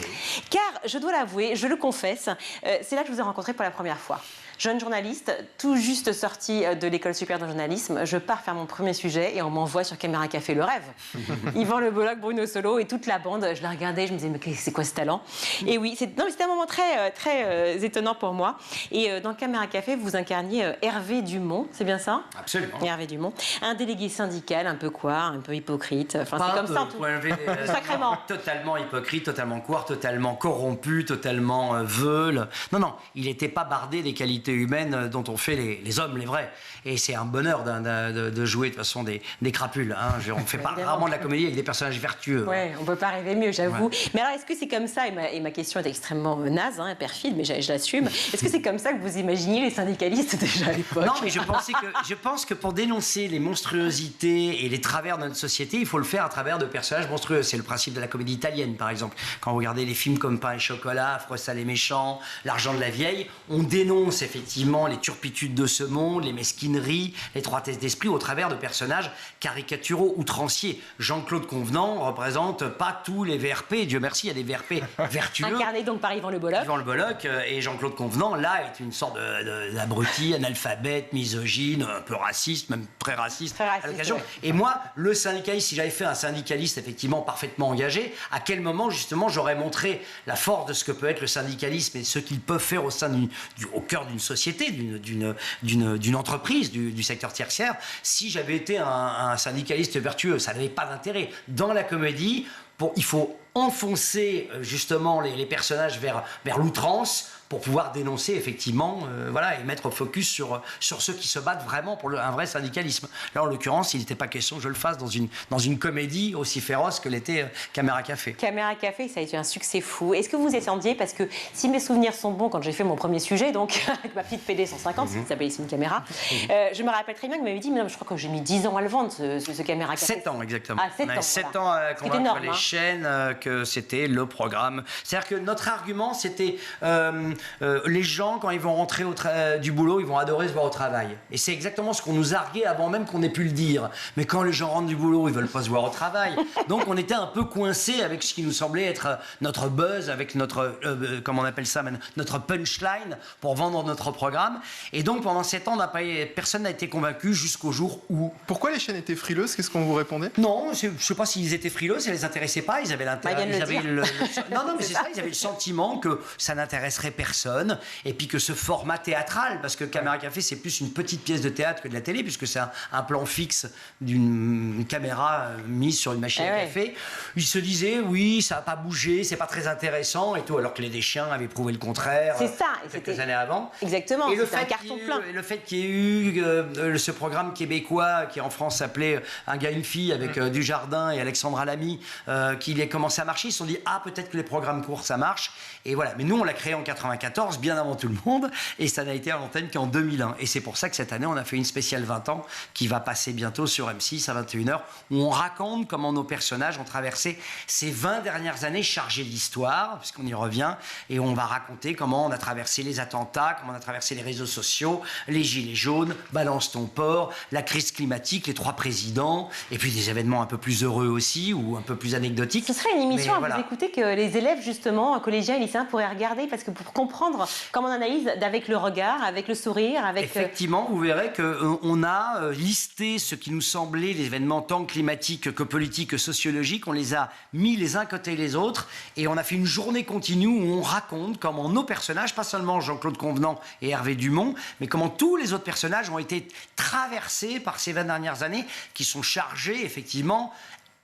Car, je dois l'avouer, je le confesse, c'est là que je vous ai rencontré pour la première fois. Jeune journaliste, tout juste sortie de l'école supérieure de journalisme, je pars faire mon premier sujet et on m'envoie sur Caméra Café le rêve. Yvan Le Bolloc, Bruno Solo et toute la bande, je la regardais, je me disais mais c'est quoi ce talent? Et oui, c'était un moment très étonnant pour moi. Et dans Caméra Café, vous incarniez Hervé Dumont, c'est bien ça? Absolument. Hervé Dumont, un délégué syndical, un peu hypocrite. Enfin, c'est comme ça en tout cas. Sacrément. Totalement hypocrite, totalement couard, totalement corrompu, totalement veule. Non, il n'était pas bardé des qualités humaines dont on fait les hommes, les vrais. Et c'est un bonheur de jouer de toute façon des crapules. On ne fait pas rarement de la comédie avec des personnages vertueux. Oui, on ne peut pas rêver mieux, j'avoue. Ouais. Mais alors, est-ce que c'est comme ça, et ma question est extrêmement naze, perfide, mais je l'assume, est-ce que c'est comme ça que vous imaginiez les syndicalistes déjà à l'époque? Non, mais je pense que pour dénoncer les monstruosités et les travers de notre société, il faut le faire à travers de personnages monstrueux. C'est le principe de la comédie italienne, par exemple. Quand vous regardez les films comme Pain et Chocolat, Affreux, Sale et Méchant, L'argent de la vieille, on dénonce effectivement les turpitudes de ce monde, les mesquineries, l'étroitesse d'esprit au travers de personnages caricaturaux, outranciers. Jean-Claude Convenant représente pas tous les VRP, Dieu merci, il y a des VRP vertueux. Incarné donc par Yvan Le Bolloc. Yvan Le Bolloc, et Jean-Claude Convenant, là, est une sorte d'abruti, analphabète, misogyne, un peu raciste, même très raciste à l'occasion. Ouais. Et moi, le syndicaliste, si j'avais fait un syndicaliste effectivement parfaitement engagé, à quel moment justement j'aurais montré la force de ce que peut être le syndicalisme et ce qu'ils peuvent faire au cœur d'une société, d'une entreprise, du secteur tertiaire, si j'avais été un syndicaliste vertueux. Ça n'avait pas d'intérêt. Dans la comédie, il faut enfoncer justement les personnages vers l'outrance pour pouvoir dénoncer effectivement et mettre focus sur ceux qui se battent vraiment pour un vrai syndicalisme. Là, en l'occurrence, il n'était pas question que je le fasse dans une comédie aussi féroce que l'était Caméra Café. Caméra Café, ça a été un succès fou. Est-ce que vous attendiez, parce que si mes souvenirs sont bons, quand j'ai fait mon premier sujet, donc avec ma petite PD 150, qui s'appelle ici une caméra, je me rappelle très bien que vous m'avez dit, mais non, je crois que j'ai mis 10 ans à le vendre, ce Caméra Café. 7 ans, exactement. Ah, 7 ans. 7 ans à convaincre les chaînes que c'était le programme. C'est-à-dire que notre argument, c'était les gens, quand ils vont rentrer du boulot, ils vont adorer se voir au travail. Et c'est exactement ce qu'on nous arguait avant même qu'on ait pu le dire. Mais quand les gens rentrent du boulot, ils veulent pas se voir au travail. Donc on était un peu coincés avec ce qui nous semblait être notre buzz, avec notre, comment on appelle ça, notre punchline pour vendre notre programme. Et donc pendant 7 ans, personne n'a été convaincu jusqu'au jour où... Pourquoi les chaînes étaient frileuses? Qu'est-ce qu'on vous répondait? Non, je sais pas s'ils étaient frileux, ça les intéressait pas. Ils avaient l'intérêt. Non, mais c'est ça. Ils avaient le sentiment que ça n'intéresserait personne. Et puis que ce format théâtral, parce que Caméra Café, c'est plus une petite pièce de théâtre que de la télé, puisque c'est un plan fixe d'une caméra mise sur une machine à café. Ils se disaient, oui, ça n'a pas bougé, c'est pas très intéressant et tout, alors que Les Deschiens avaient prouvé le contraire. C'est ça. Quelques années avant. Exactement. Et c'était un carton plein. Le fait qu'il y ait eu ce programme québécois qui en France s'appelait Un gars, une fille avec Dujardin et Alexandra Lamy, qu'il ait commencé à marcher, ils se sont dit, peut-être que les programmes courts ça marche. Et voilà. Mais nous, on l'a créé en 94, bien avant tout le monde, et ça n'a été à l'antenne qu'en 2001. Et c'est pour ça que cette année, on a fait une spéciale 20 ans qui va passer bientôt sur M6 à 21h, où on raconte comment nos personnages ont traversé ces 20 dernières années chargées d'histoire, puisqu'on y revient, et on va raconter comment on a traversé les attentats, comment on a traversé les réseaux sociaux, les gilets jaunes, Balance ton port, la crise climatique, les 3 présidents, et puis des événements un peu plus heureux aussi, ou un peu plus anecdotiques. Ce serait une émission à vous écouter que les élèves, justement, collégiens et lycéens pourraient regarder, parce que pour comprendre comment on analyse avec le regard, avec le sourire, avec... Effectivement, vous verrez qu'on a listé ce qui nous semblait les événements tant climatiques que politiques que sociologiques. On les a mis les uns côté les autres et on a fait une journée continue où on raconte comment nos personnages, pas seulement Jean-Claude Convenant et Hervé Dumont, mais comment tous les autres personnages ont été traversés par ces 20 dernières années qui sont chargés, effectivement,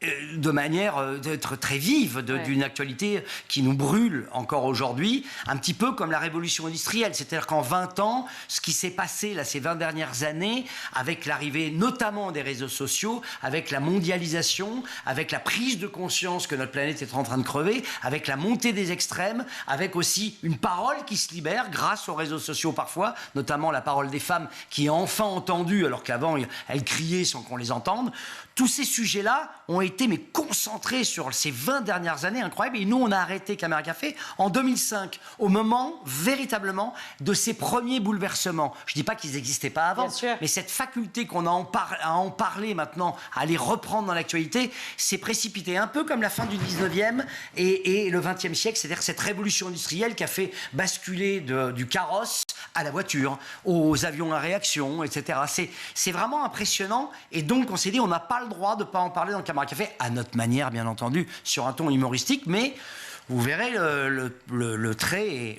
de manière d'être très vive, d'une actualité qui nous brûle encore aujourd'hui, un petit peu comme la révolution industrielle. C'est-à-dire qu'en 20 ans, ce qui s'est passé là, ces 20 dernières années, avec l'arrivée notamment des réseaux sociaux, avec la mondialisation, avec la prise de conscience que notre planète est en train de crever, avec la montée des extrêmes, avec aussi une parole qui se libère grâce aux réseaux sociaux parfois, notamment la parole des femmes qui est enfin entendue alors qu'avant elles criaient sans qu'on les entende. Tous ces sujets-là ont été concentrés sur ces 20 dernières années, incroyable. Et nous, on a arrêté Caméra Café en 2005, au moment véritablement de ces premiers bouleversements. Je ne dis pas qu'ils n'existaient pas avant, mais cette faculté qu'on a à en parler maintenant, à les reprendre dans l'actualité, s'est précipitée un peu comme la fin du 19e et le 20e siècle, c'est-à-dire cette révolution industrielle qui a fait basculer du carrosse à la voiture, aux avions à réaction, etc. C'est vraiment impressionnant. Et donc, on s'est dit, on n'a pas le droit de ne pas en parler dans Caméra Café, à notre manière, bien entendu, sur un ton humoristique, mais vous verrez, le trait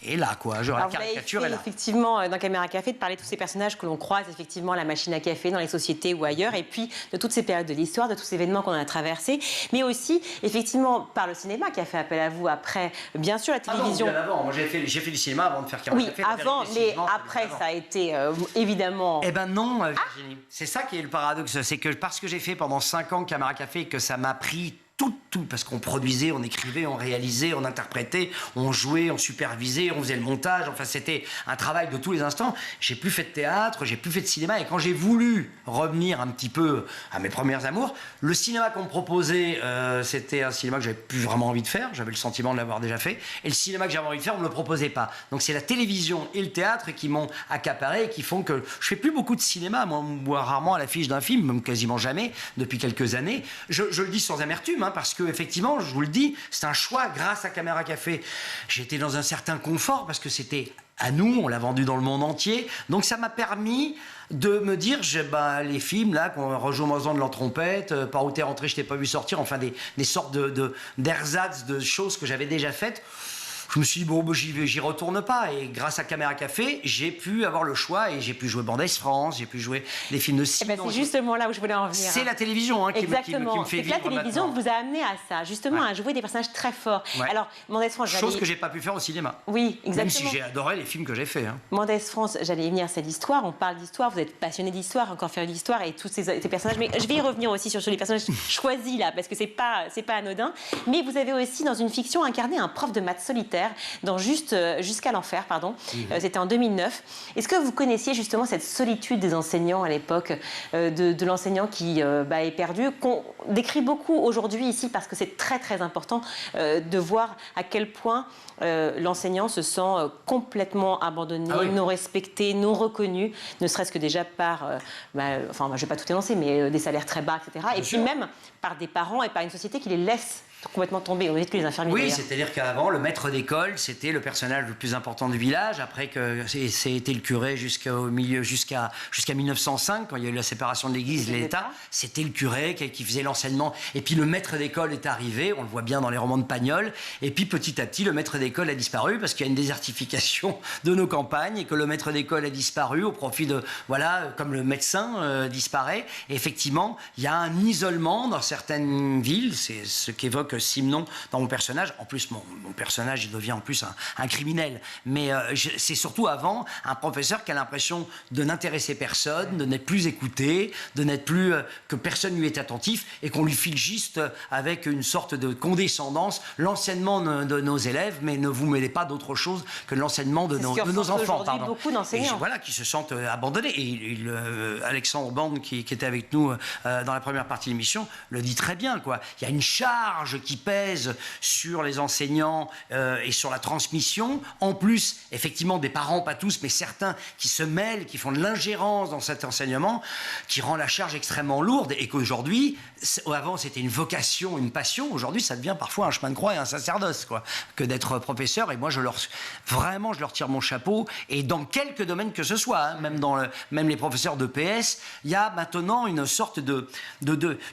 est là, quoi. Genre, la caricature est là. Effectivement, dans Caméra Café, de parler de tous ces personnages que l'on croise, effectivement, à la machine à café, dans les sociétés ou ailleurs, et puis de toutes ces périodes de l'histoire, de tous ces événements qu'on a traversés, mais aussi, effectivement, par le cinéma qui a fait appel à vous après, bien sûr, la télévision. Ah non, bien avant. Moi, j'ai fait du cinéma avant de faire Caméra Café. Oui, avant, mais après, ça a été évidemment... Eh ben non, Virginie. C'est ça qui est le paradoxe, c'est que parce que j'ai fait pendant 5 ans Caméra Café et que ça m'a pris tout, parce qu'on produisait, on écrivait, on réalisait, on interprétait, on jouait, on supervisait, on faisait le montage, enfin c'était un travail de tous les instants. J'ai plus fait de théâtre, j'ai plus fait de cinéma, et quand j'ai voulu revenir un petit peu à mes premiers amours, le cinéma qu'on me proposait, c'était un cinéma que j'avais plus vraiment envie de faire, j'avais le sentiment de l'avoir déjà fait, et le cinéma que j'avais envie de faire, on me le proposait pas. Donc c'est la télévision et le théâtre qui m'ont accaparé et qui font que je fais plus beaucoup de cinéma, moi on me voit rarement à l'affiche d'un film, même quasiment jamais, depuis quelques années. Je le dis sans amertume, parce que effectivement, je vous le dis, c'est un choix grâce à Caméra Café. J'étais dans un certain confort parce que c'était à nous, on l'a vendu dans le monde entier. Donc ça m'a permis de me dire, les films là, qu'on rejoue Mazan de la trompette, Par où t'es rentré, je t'ai pas vu sortir, enfin des sortes d'ersatz, de choses que j'avais déjà faites. Je me suis dit, j'y retourne pas. Et grâce à Caméra Café, j'ai pu avoir le choix et j'ai pu jouer Bandès France, j'ai pu jouer des films de cinéma. C'est justement là où je voulais en venir. C'est la télévision qui me fait vivre. C'est que la télévision vous a amené à ça, justement, à jouer des personnages très forts. Ouais. Alors, Bandès France, chose que j'ai pas pu faire au cinéma. Oui, exactement. Même si j'ai adoré les films que j'ai faits. Bandès France, j'allais y venir, c'est l'histoire. On parle d'histoire, vous êtes passionné d'histoire, encore faire l'histoire et tous ces personnages. Mais je vais y revenir aussi sur les personnages choisis là, parce que c'est pas anodin. Mais vous avez aussi, dans une fiction, incarné un prof de maths solitaire dans Jusqu'à l'enfer, pardon. C'était en 2009. Est-ce que vous connaissiez justement cette solitude des enseignants à l'époque, de l'enseignant qui est perdu, qu'on décrit beaucoup aujourd'hui ici parce que c'est très très important de voir à quel point l'enseignant se sent complètement abandonné, non respecté, non reconnu, ne serait-ce que déjà par, je ne vais pas tout énoncer, mais des salaires très bas, etc. Et puis même par des parents et par une société qui les laisse complètement tombés, au lieu que les infirmiers. Oui, c'est-à-dire qu'avant, le maître d'école, c'était le personnage le plus important du village. Après que c'était le curé jusqu'à 1905, quand il y a eu la séparation de l'Église et de l'État, c'était le curé qui faisait l'enseignement. Et puis le maître d'école est arrivé, on le voit bien dans les romans de Pagnol. Et puis petit à petit, le maître d'école a disparu parce qu'il y a une désertification de nos campagnes et que le maître d'école a disparu au profit de, comme le médecin disparaît. Et effectivement, il y a un isolement dans certaines villes, c'est ce qu'évoque Simenon dans mon personnage. En plus, mon personnage, il devient en plus un criminel. Mais c'est surtout avant un professeur qui a l'impression de n'intéresser personne, de n'être plus écouté, de n'être plus... que personne lui est attentif et qu'on lui file juste avec une sorte de condescendance l'enseignement de nos élèves, mais ne vous mêlez pas d'autre chose que l'enseignement de nos enfants. Pardon. Beaucoup d'enseignants. Voilà, qui se sentent abandonnés. Et Alexandre Bande, qui était avec nous dans la première partie de l'émission, le dit très bien, quoi. Il y a une charge qui pèse sur les enseignants et sur la transmission. En plus, effectivement, des parents, pas tous, mais certains qui se mêlent, qui font de l'ingérence dans cet enseignement, qui rend la charge extrêmement lourde et qu'aujourd'hui, avant c'était une vocation, une passion, aujourd'hui ça devient parfois un chemin de croix et un sacerdoce, quoi, que d'être professeur. Et moi, je leur tire mon chapeau, et dans quelques domaines que ce soit, même les professeurs de PS, il y a maintenant une sorte de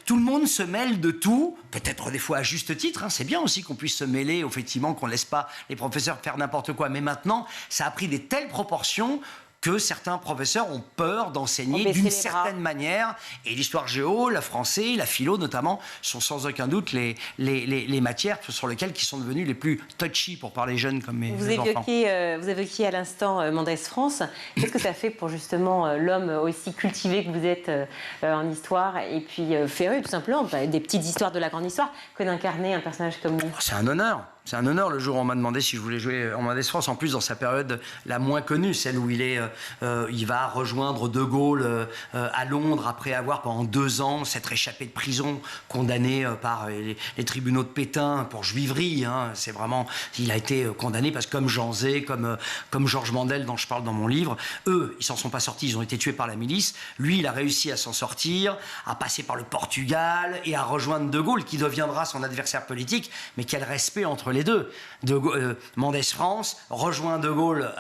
tout le monde se mêle de tout, peut-être des fois à juste titre, c'est bien aussi qu'on puisse se mêler, effectivement, qu'on ne laisse pas les professeurs faire n'importe quoi, mais maintenant ça a pris des telles proportions que certains professeurs ont peur d'enseigner d'une certaine manière. Et l'histoire géo, le français, la philo notamment, sont sans aucun doute les matières sur lesquelles qui sont devenues les plus touchy pour parler jeunes comme mes enfants. Vous évoquiez à l'instant Mendès France. Qu'est-ce que ça fait pour justement l'homme aussi cultivé que vous êtes en histoire et puis féru tout simplement, des petites histoires de la grande histoire, que d'incarner un personnage comme lui? C'est un honneur. C'est un honneur. Le jour où on m'a demandé si je voulais jouer en Mendès France, en plus dans sa période la moins connue, celle où il va rejoindre De Gaulle à Londres après avoir pendant 2 ans s'être échappé de prison, condamné par les tribunaux de Pétain pour juiverie. C'est vraiment, il a été condamné parce que comme Jean Zay, comme Georges Mandel dont je parle dans mon livre, eux, ils s'en sont pas sortis, ils ont été tués par la milice. Lui, il a réussi à s'en sortir, à passer par le Portugal et à rejoindre De Gaulle, qui deviendra son adversaire politique. Mais quel respect entre les deux. Mendès France rejoint De Gaulle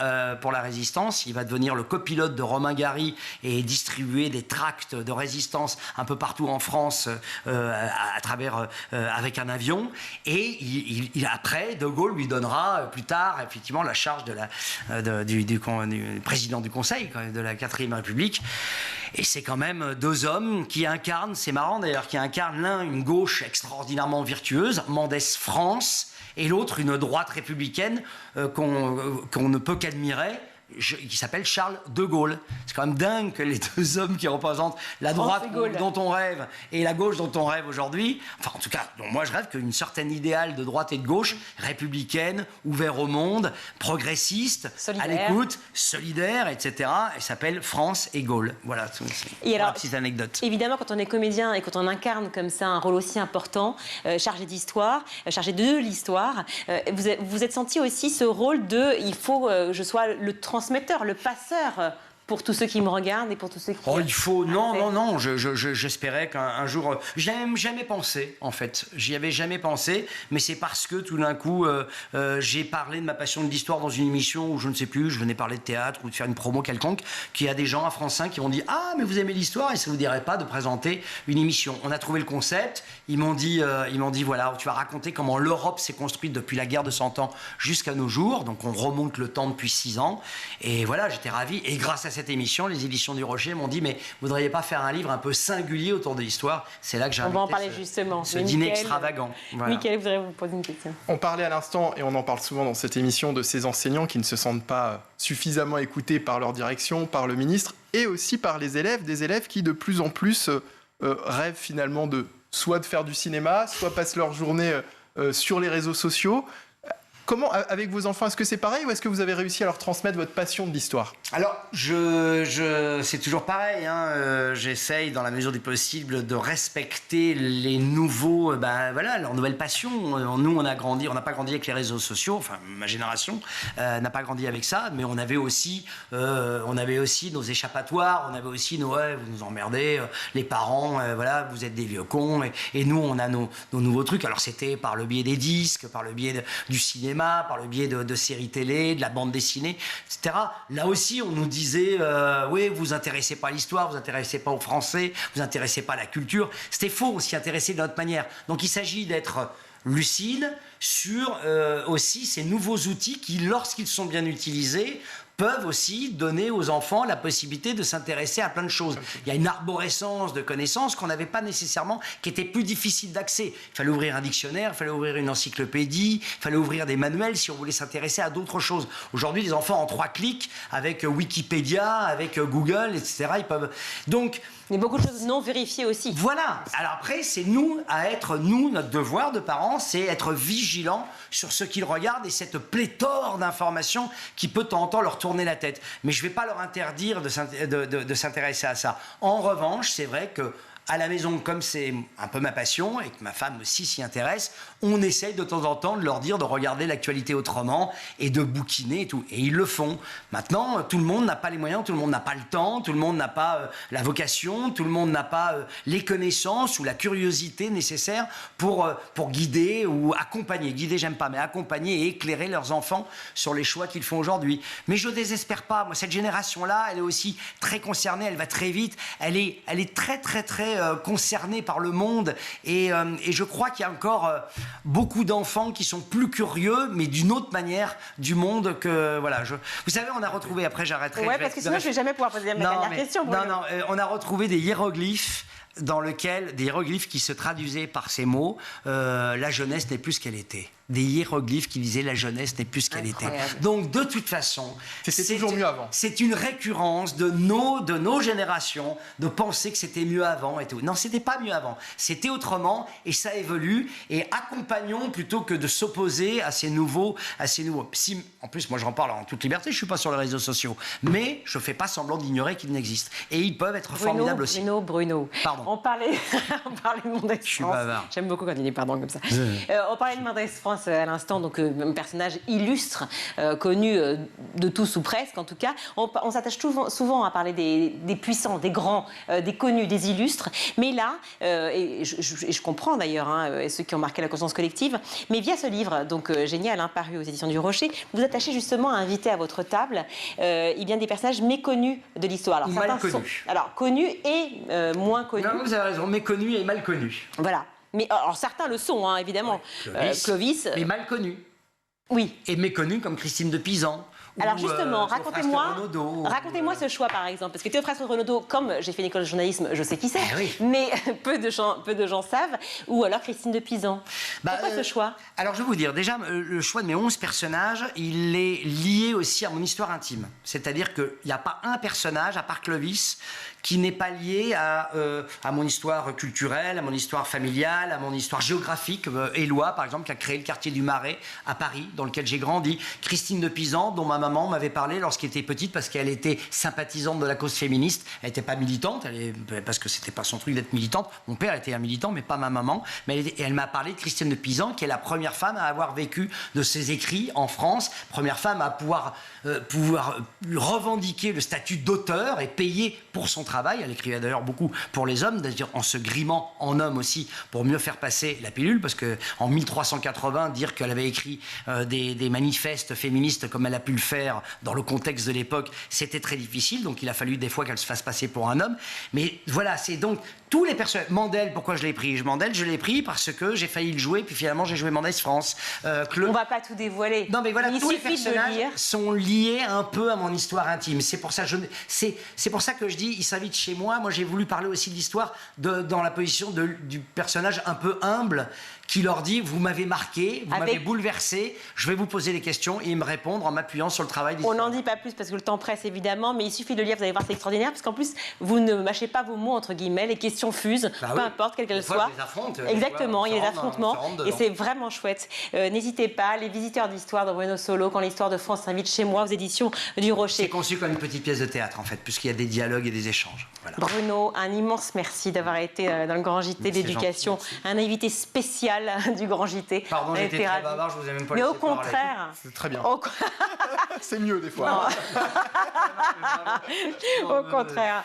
pour la résistance. Il va devenir le copilote de Romain Gary et distribuer des tracts de résistance un peu partout en France à travers avec un avion. Et après, De Gaulle lui donnera plus tard effectivement la charge du président du Conseil de la 4e République. Et c'est quand même 2 hommes qui incarnent, c'est marrant d'ailleurs, qui incarnent l'un une gauche extraordinairement virtueuse, Mendès France, et l'autre une droite républicaine qu'on ne peut qu'admirer, qui s'appelle Charles de Gaulle. C'est quand même dingue que les 2 hommes qui représentent la droite dont on rêve et la gauche dont on rêve aujourd'hui, enfin en tout cas, dont moi je rêve qu'une certaine idéal de droite et de gauche, républicaine, ouvert au monde, progressiste, solidaire, à l'écoute, solidaire, etc. Elle s'appelle France et Gaulle. Voilà, c'est la petite anecdote. Évidemment, quand on est comédien et quand on incarne comme ça un rôle aussi important, chargé d'histoire, chargé de l'histoire, vous êtes senti aussi ce rôle de il faut que je sois le transmetteur, le passeur pour tous ceux qui me regardent et pour tous ceux qui... il faut... Non, j'espérais qu'un jour... Je n'avais jamais pensé, en fait. J'y avais jamais pensé, mais c'est parce que, tout d'un coup, j'ai parlé de ma passion de l'histoire dans une émission où, je ne sais plus, je venais parler de théâtre ou de faire une promo quelconque, qu'il y a des gens à France 5 qui m'ont dit « Ah, mais vous aimez l'histoire et ça ne vous dirait pas de présenter une émission ?» On a trouvé le concept, ils m'ont dit voilà, tu vas raconter comment l'Europe s'est construite depuis la guerre de 100 ans jusqu'à nos jours, donc on remonte le temps depuis 6 ans, et voilà, j'étais ravi, et grâce à cette émission, les éditions du Rocher m'ont dit mais vous ne voudriez pas faire un livre un peu singulier autour de l'histoire? C'est là que j'ai invité ce dîner extravagant. Voilà. Mickaël, je voudrais vous poser une question. On parlait à l'instant, et on en parle souvent dans cette émission, de ces enseignants qui ne se sentent pas suffisamment écoutés par leur direction, par le ministre, et aussi par les élèves, des élèves qui de plus en plus rêvent finalement soit de faire du cinéma, soit passent leur journée sur les réseaux sociaux. Comment, avec vos enfants, est-ce que c'est pareil ou est-ce que vous avez réussi à leur transmettre votre passion de l'histoire? Alors, c'est toujours pareil. J'essaye, dans la mesure du possible, de respecter les nouveaux, leurs nouvelles passions. Nous, on n'a pas grandi avec les réseaux sociaux. Enfin, ma génération n'a pas grandi avec ça, mais on avait aussi nos échappatoires. On avait aussi vous nous emmerdez, les parents, vous êtes des vieux cons. Et nous, on a nos nouveaux trucs. Alors, c'était par le biais des disques, par le biais du cinéma, par le biais de séries télé, de la bande dessinée, etc. Là aussi, on nous disait oui, vous vous intéressez pas à l'histoire, vous vous intéressez pas au français, vous vous intéressez pas à la culture. C'était faux, on s'y intéressait de notre manière. Donc il s'agit d'être lucide sur aussi ces nouveaux outils qui, lorsqu'ils sont bien utilisés, peuvent aussi donner aux enfants la possibilité de s'intéresser à plein de choses. Il y a une arborescence de connaissances qu'on n'avait pas nécessairement, qui était plus difficile d'accès. Il fallait ouvrir un dictionnaire, il fallait ouvrir une encyclopédie, il fallait ouvrir des manuels si on voulait s'intéresser à d'autres choses. Aujourd'hui, les enfants en 3 clics, avec Wikipédia, avec Google, etc., ils peuvent... Donc, il y a beaucoup de choses non vérifiées aussi. Voilà. Alors après, c'est notre devoir de parents, c'est être vigilants sur ce qu'ils regardent et cette pléthore d'informations qui peut de temps en temps leur tourner la tête. Mais je ne vais pas leur interdire de s'intéresser à ça. En revanche, c'est vrai que à la maison, comme c'est un peu ma passion et que ma femme aussi s'y intéresse, on essaye de temps en temps de leur dire de regarder l'actualité autrement et de bouquiner et tout. Et ils le font. Maintenant, tout le monde n'a pas les moyens, tout le monde n'a pas le temps, tout le monde n'a pas la vocation, tout le monde n'a pas les connaissances ou la curiosité nécessaire pour guider ou accompagner. Guider, j'aime pas, mais accompagner et éclairer leurs enfants sur les choix qu'ils font aujourd'hui. Mais je ne désespère pas. Moi, cette génération-là, elle est aussi très concernée, elle va très vite. Elle est très, très, très très concerné par le monde. Et je crois qu'il y a encore beaucoup d'enfants qui sont plus curieux, mais d'une autre manière du monde que... Voilà, vous savez, on a retrouvé, après j'arrêterai... Ouais, parce que sinon je vais jamais pouvoir poser la dernière question. Non, on a retrouvé des hiéroglyphes des hiéroglyphes qui se traduisaient par ces mots, la jeunesse n'est plus ce qu'elle était. Des hiéroglyphes qui disaient la jeunesse n'est plus ce qu'elle était. Donc de toute façon, c'était toujours mieux avant. C'est une récurrence de nos générations de penser que c'était mieux avant et tout. Non, c'était pas mieux avant. C'était autrement et ça évolue. Et accompagnons plutôt que de s'opposer à ces nouveaux. Si, en plus, moi j'en parle en toute liberté. Je suis pas sur les réseaux sociaux, mais je fais pas semblant d'ignorer qu'ils n'existent. Et ils peuvent être formidables aussi. Bruno. Pardon. On parlait de Mendès France. Je suis bavard. J'aime beaucoup quand il est pardon comme ça. On parlait de Mendès France à l'instant, donc un personnage illustre, connu de tous ou presque en tout cas. On s'attache souvent à parler des puissants, des grands, des connus, des illustres. Mais là, et je comprends d'ailleurs ceux qui ont marqué la conscience collective, mais via ce livre, donc génial, paru aux éditions du Rocher, vous attachez justement à inviter à votre table des personnages méconnus de l'histoire. Ou mal connus. Alors connus et moins connus. Non, vous avez raison, méconnus et mal connus. Voilà. Mais alors certains le sont, évidemment. Ouais, Clovis. Mais mal connus. Oui. Et méconnus comme Christine de Pisan. Alors justement, racontez-moi ce choix par exemple, parce que Théophraste Renaudot, comme j'ai fait une école de journalisme, je sais qui c'est, mais peu de gens savent, ou alors Christine de Pisan. Pourquoi ce choix? Alors je vais vous dire, déjà le choix de mes 11 personnages, il est lié aussi à mon histoire intime. C'est-à-dire qu'il n'y a pas un personnage, à part Clovis, qui n'est pas lié à mon histoire culturelle, à mon histoire familiale, à mon histoire géographique. Éloi, par exemple, qui a créé le quartier du Marais à Paris, dans lequel j'ai grandi. Christine de Pisan, dont ma maman m'avait parlé lorsqu'elle était petite, parce qu'elle était sympathisante de la cause féministe. Elle n'était pas militante, parce que c'était pas son truc d'être militante. Mon père était un militant, mais pas ma maman. Mais elle m'a parlé de Christine de Pisan, qui est la première femme à avoir vécu de ses écrits en France, première femme à pouvoir revendiquer le statut d'auteur et payer pour son travail. Elle écrivait d'ailleurs beaucoup pour les hommes, c'est-à-dire en se grimant en homme aussi, pour mieux faire passer la pilule, parce qu'en 1380, dire qu'elle avait écrit des manifestes féministes comme elle a pu le faire dans le contexte de l'époque, c'était très difficile, donc il a fallu des fois qu'elle se fasse passer pour un homme. Mais voilà, c'est donc tous les personnages. Mandel, pourquoi je l'ai pris? Mandel, je l'ai pris parce que j'ai failli le jouer, puis finalement j'ai joué Mendès France. On va pas tout dévoiler. Non, mais voilà, tous les personnages sont liés un peu à mon histoire intime. C'est pour ça que je dis, il s'invite chez moi. Moi, j'ai voulu parler aussi de l'histoire dans la position du personnage un peu humble qui leur dit, vous m'avez marqué, vous m'avez bouleversé, je vais vous poser des questions et me répondre en m'appuyant sur le travail d'histoire. On n'en dit pas plus parce que le temps presse évidemment, mais il suffit de le lire, vous allez voir, c'est extraordinaire, parce qu'en plus, vous ne mâchez pas vos mots, entre guillemets, les questions fusent, peu importe quelles qu'elles soient. Exactement, il y a des affrontements, et c'est vraiment chouette. N'hésitez pas, les visiteurs d'histoire de Bruno Solo, quand l'histoire de France s'invite chez moi, aux éditions du Rocher. C'est conçu comme une petite pièce de théâtre, en fait, puisqu'il y a des dialogues et des échanges. Voilà. Bruno, un immense merci d'avoir été dans le Grand JT de l'Éducation, un invité spécial du Grand JT. Pardon, j'étais très bavard, je vous ai même pas laissé parler. Mais au contraire... C'est très bien. C'est mieux des fois. Au contraire.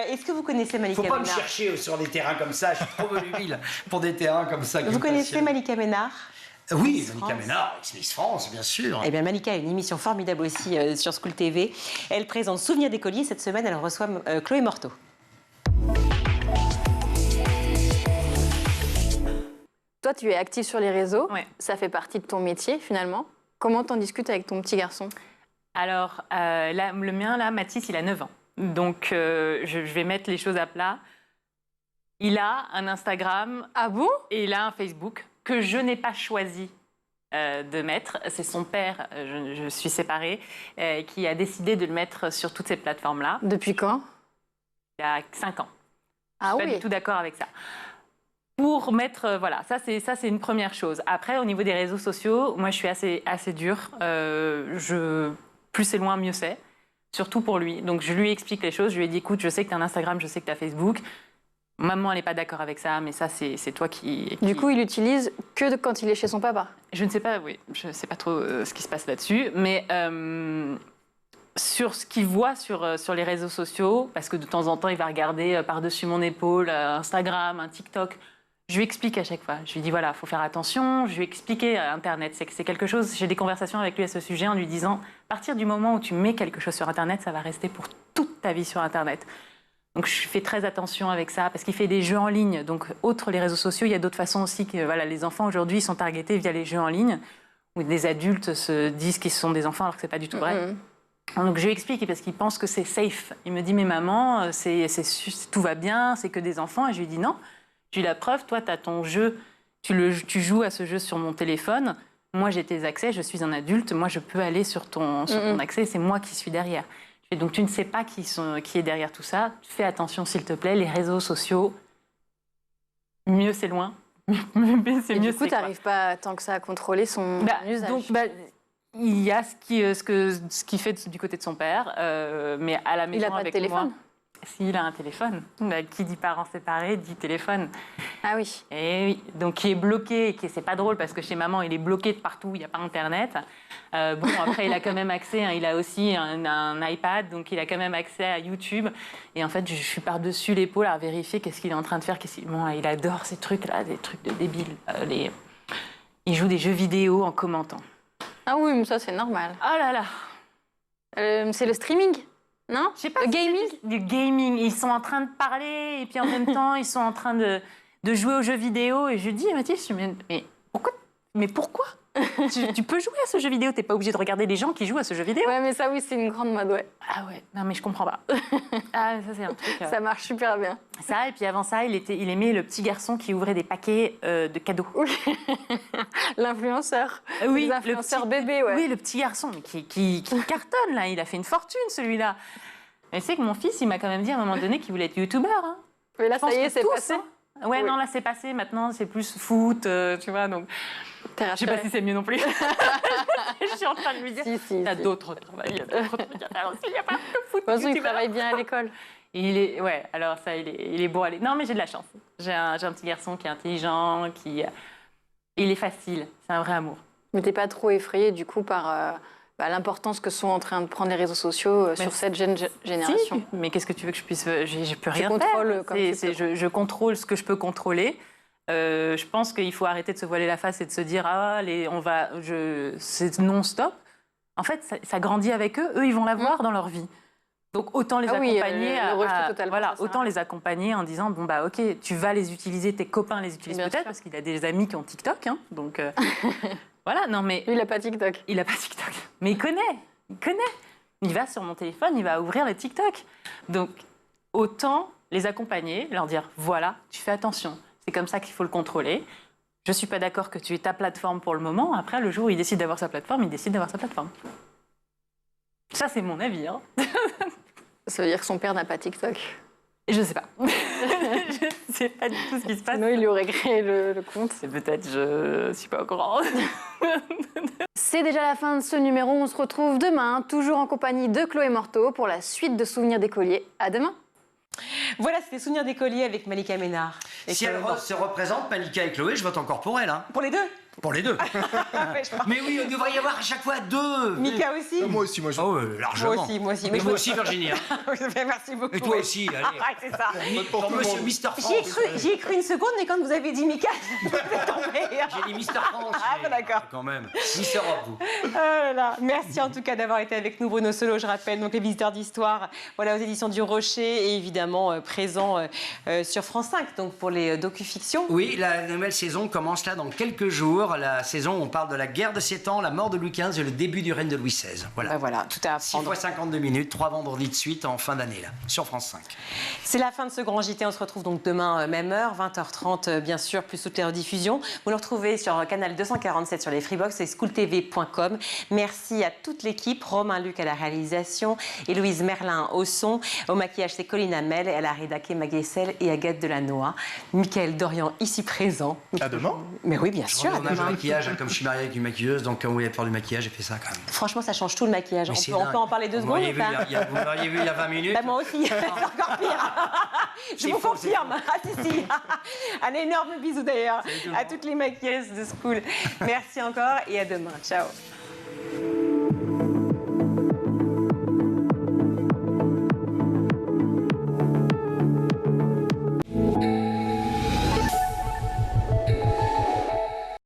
Est-ce que vous connaissez Malika Ménard? Faut pas me chercher sur des terrains comme ça, je suis trop volubile pour des terrains comme ça. Vous connaissez Malika Ménard? Oui, Malika Ménard, Miss France, bien sûr. Eh bien, Malika a une émission formidable aussi sur School TV. Elle présente Souvenirs d'écolier. Cette semaine, elle reçoit Chloé Morteau. Toi, tu es active sur les réseaux. Ouais. Ça fait partie de ton métier, finalement. Comment t'en discutes avec ton petit garçon? Alors, là, le mien, là, Mathis, il a 9 ans. Donc, je vais mettre les choses à plat. Il a un Instagram. Ah bon? Et il a un Facebook que je n'ai pas choisi de mettre. C'est son père, je suis séparée, qui a décidé de le mettre sur toutes ces plateformes-là. Depuis quand? Il y a 5 ans. Ah je suis oui. pas du tout d'accord avec ça. Pour mettre, voilà, ça c'est une première chose. Après, au niveau des réseaux sociaux, moi je suis assez dure. Plus c'est loin, mieux c'est. Surtout pour lui. Donc je lui explique les choses. Je lui ai dit, écoute, je sais que tu as un Instagram, je sais que tu as Facebook. Maman, elle n'est pas d'accord avec ça, mais ça c'est toi qui... Du coup, il l'utilise que quand il est chez son papa? Je ne sais pas, oui. Je ne sais pas trop ce qui se passe là-dessus. Mais sur ce qu'il voit sur les réseaux sociaux, parce que de temps en temps, il va regarder par-dessus mon épaule Instagram, un TikTok. Je lui explique à chaque fois. Je lui dis, voilà, il faut faire attention. Je lui ai expliqué Internet. C'est quelque chose... J'ai des conversations avec lui à ce sujet en lui disant, à partir du moment où tu mets quelque chose sur Internet, ça va rester pour toute ta vie sur Internet. Donc je fais très attention avec ça parce qu'il fait des jeux en ligne. Donc outre les réseaux sociaux, il y a d'autres façons aussi que voilà, les enfants aujourd'hui ils sont targetés via les jeux en ligne où des adultes se disent qu'ils sont des enfants alors que c'est pas du tout vrai. Donc je lui explique parce qu'il pense que c'est safe. Il me dit mais maman, tout va bien, c'est que des enfants. Et je lui dis non. Je lui dis la preuve, toi tu as ton jeu, tu joues à ce jeu sur mon téléphone. Moi j'ai tes accès, je suis un adulte, moi je peux aller sur ton accès, c'est moi qui suis derrière. Et donc tu ne sais pas qui est derrière tout ça. Fais attention s'il te plaît, les réseaux sociaux, mieux c'est loin. Et du coup, tu n'arrives pas tant que ça à contrôler son usage. Donc, il y a ce qu'il fait du côté de son père, mais à la maison il a pas avec de téléphone. moi. S'il a un téléphone, qui dit parents séparés dit téléphone. Ah oui. Et oui, donc qui est bloqué, c'est pas drôle parce que chez maman il est bloqué de partout, il n'y a pas internet. Bon après il a quand même accès, hein, il a aussi un iPad, donc il a quand même accès à YouTube. Et en fait je suis par-dessus l'épaule à vérifier qu'est-ce qu'il est en train de faire. Bon, il adore ces trucs-là, des trucs de débiles. Il joue des jeux vidéo en commentant. Ah oui, mais ça c'est normal. Oh là là. C'est le streaming. Non? Je sais pas. Le gaming? Du gaming. Ils sont en train de parler et puis en même temps, ils sont en train de jouer aux jeux vidéo. Et je dis, Mathis, mais pourquoi tu peux jouer à ce jeu vidéo. T'es pas obligé de regarder les gens qui jouent à ce jeu vidéo. Ouais, mais ça, oui, c'est une grande mode, ouais. Ah ouais, non mais je comprends pas. Ah, ça c'est un truc... Ça marche super bien. Ça, et puis avant ça, il aimait le petit garçon qui ouvrait des paquets de cadeaux. L'influenceur. Oui, l'influenceur bébé, ouais. Oui, le petit garçon qui cartonne, là. Il a fait une fortune, celui-là. Mais c'est que mon fils, il m'a quand même dit à un moment donné qu'il voulait être youtubeur. Hein. Mais là, ça y est, c'est passé. Hein. Ouais, oui. Non, là, c'est passé. Maintenant, c'est plus foot, tu vois, donc... Je sais pas si c'est mieux non plus. Je suis en train de lui dire, il y a d'autres trucs à faire aussi, il n'y a pas que foot. De toute façon, il travaille bien à l'école. Ouais, alors ça, il est beau à l'école. Non, mais j'ai de la chance. J'ai un petit garçon qui est intelligent, il est facile, c'est un vrai amour. Mais t'es pas trop effrayée, du coup, par l'importance que sont en train de prendre les réseaux sociaux sur cette génération? Si, mais qu'est-ce que tu veux que je puisse... Je peux rien faire. Je contrôle ce que je peux contrôler. Je pense qu'il faut arrêter de se voiler la face et de se dire c'est non-stop. En fait, ça grandit avec eux. Eux, ils vont l'avoir dans leur vie. Donc autant les accompagner. Autant les accompagner en disant ok, tu vas les utiliser, tes copains les utilisent peut-être parce qu'il a des amis qui ont TikTok, hein, donc voilà. Non mais lui, il a pas TikTok. Il a pas TikTok, mais il connaît. Il va sur mon téléphone, il va ouvrir le TikTok. Donc autant les accompagner, leur dire voilà, tu fais attention. C'est comme ça qu'il faut le contrôler. Je ne suis pas d'accord que tu aies ta plateforme pour le moment. Après, le jour où il décide d'avoir sa plateforme, il décide d'avoir sa plateforme. Ça, c'est mon avis. Hein. Ça veut dire que son père n'a pas TikTok? Je ne sais pas. Je ne sais pas du tout ce qui se passe. Sinon, il lui aurait créé le compte. C'est peut-être, je ne suis pas au courant. C'est déjà la fin de ce numéro. On se retrouve demain, toujours en compagnie de Chloé Morteau, pour la suite de Souvenirs d'écolier. À demain. Voilà, c'était Souvenirs d'écolier avec Malika Ménard. Si elle se représente, Malika et Chloé, je vote encore pour elle. Hein. Pour les deux? Pour les deux. Mais oui, il devrait y avoir à chaque fois deux. Mika aussi? Moi aussi, largement. Moi aussi. Mais moi aussi, Virginie. Merci beaucoup. Et toi aussi, allez. C'est ça. Pour monsieur Mister France. J'y ai cru une seconde, mais quand vous avez dit Mika, je suis tombée. J'ai dit Mister France. D'accord. Quand même. Mister Europe, vous. Merci en tout cas d'avoir été avec nous, Bruno Solo, je rappelle, donc les visiteurs d'histoire, voilà, aux éditions du Rocher, et évidemment présents sur France 5, donc pour les docu-fictions. Oui, la nouvelle saison commence là dans quelques jours. La saison, on parle de la guerre de 7 ans, la mort de Louis XV et le début du règne de Louis XVI. Voilà. Voilà, tout à apprendre. 6 fois 52 minutes, 3 vendredis de suite en fin d'année, là, sur France 5. C'est la fin de ce grand JT. On se retrouve donc demain, même heure, 20h30, bien sûr, plus toutes les rediffusions. Vous le retrouvez sur Canal 247 sur les Freebox et schooltv.com. Merci à toute l'équipe, Romain Luc à la réalisation et Louise Merlin au son. Au maquillage, c'est Colline Hamel, et à la rédac, Maguessel et Agathe Delannoy. Michael Dorian, ici présent. À demain. Mais oui, bien sûr. On a un maquillage, comme je suis marié avec une maquilleuse, donc quand vous voulez faire du maquillage, j'ai fait ça quand même. Franchement, ça change tout le maquillage. On peut en parler 2 secondes. Vous m'auriez vu il y a 20 minutes. Moi aussi, c'est encore pire. Je vous confirme. Si. Un énorme bisou d'ailleurs à toutes les maquilleuses de School. Merci encore et à demain. Ciao.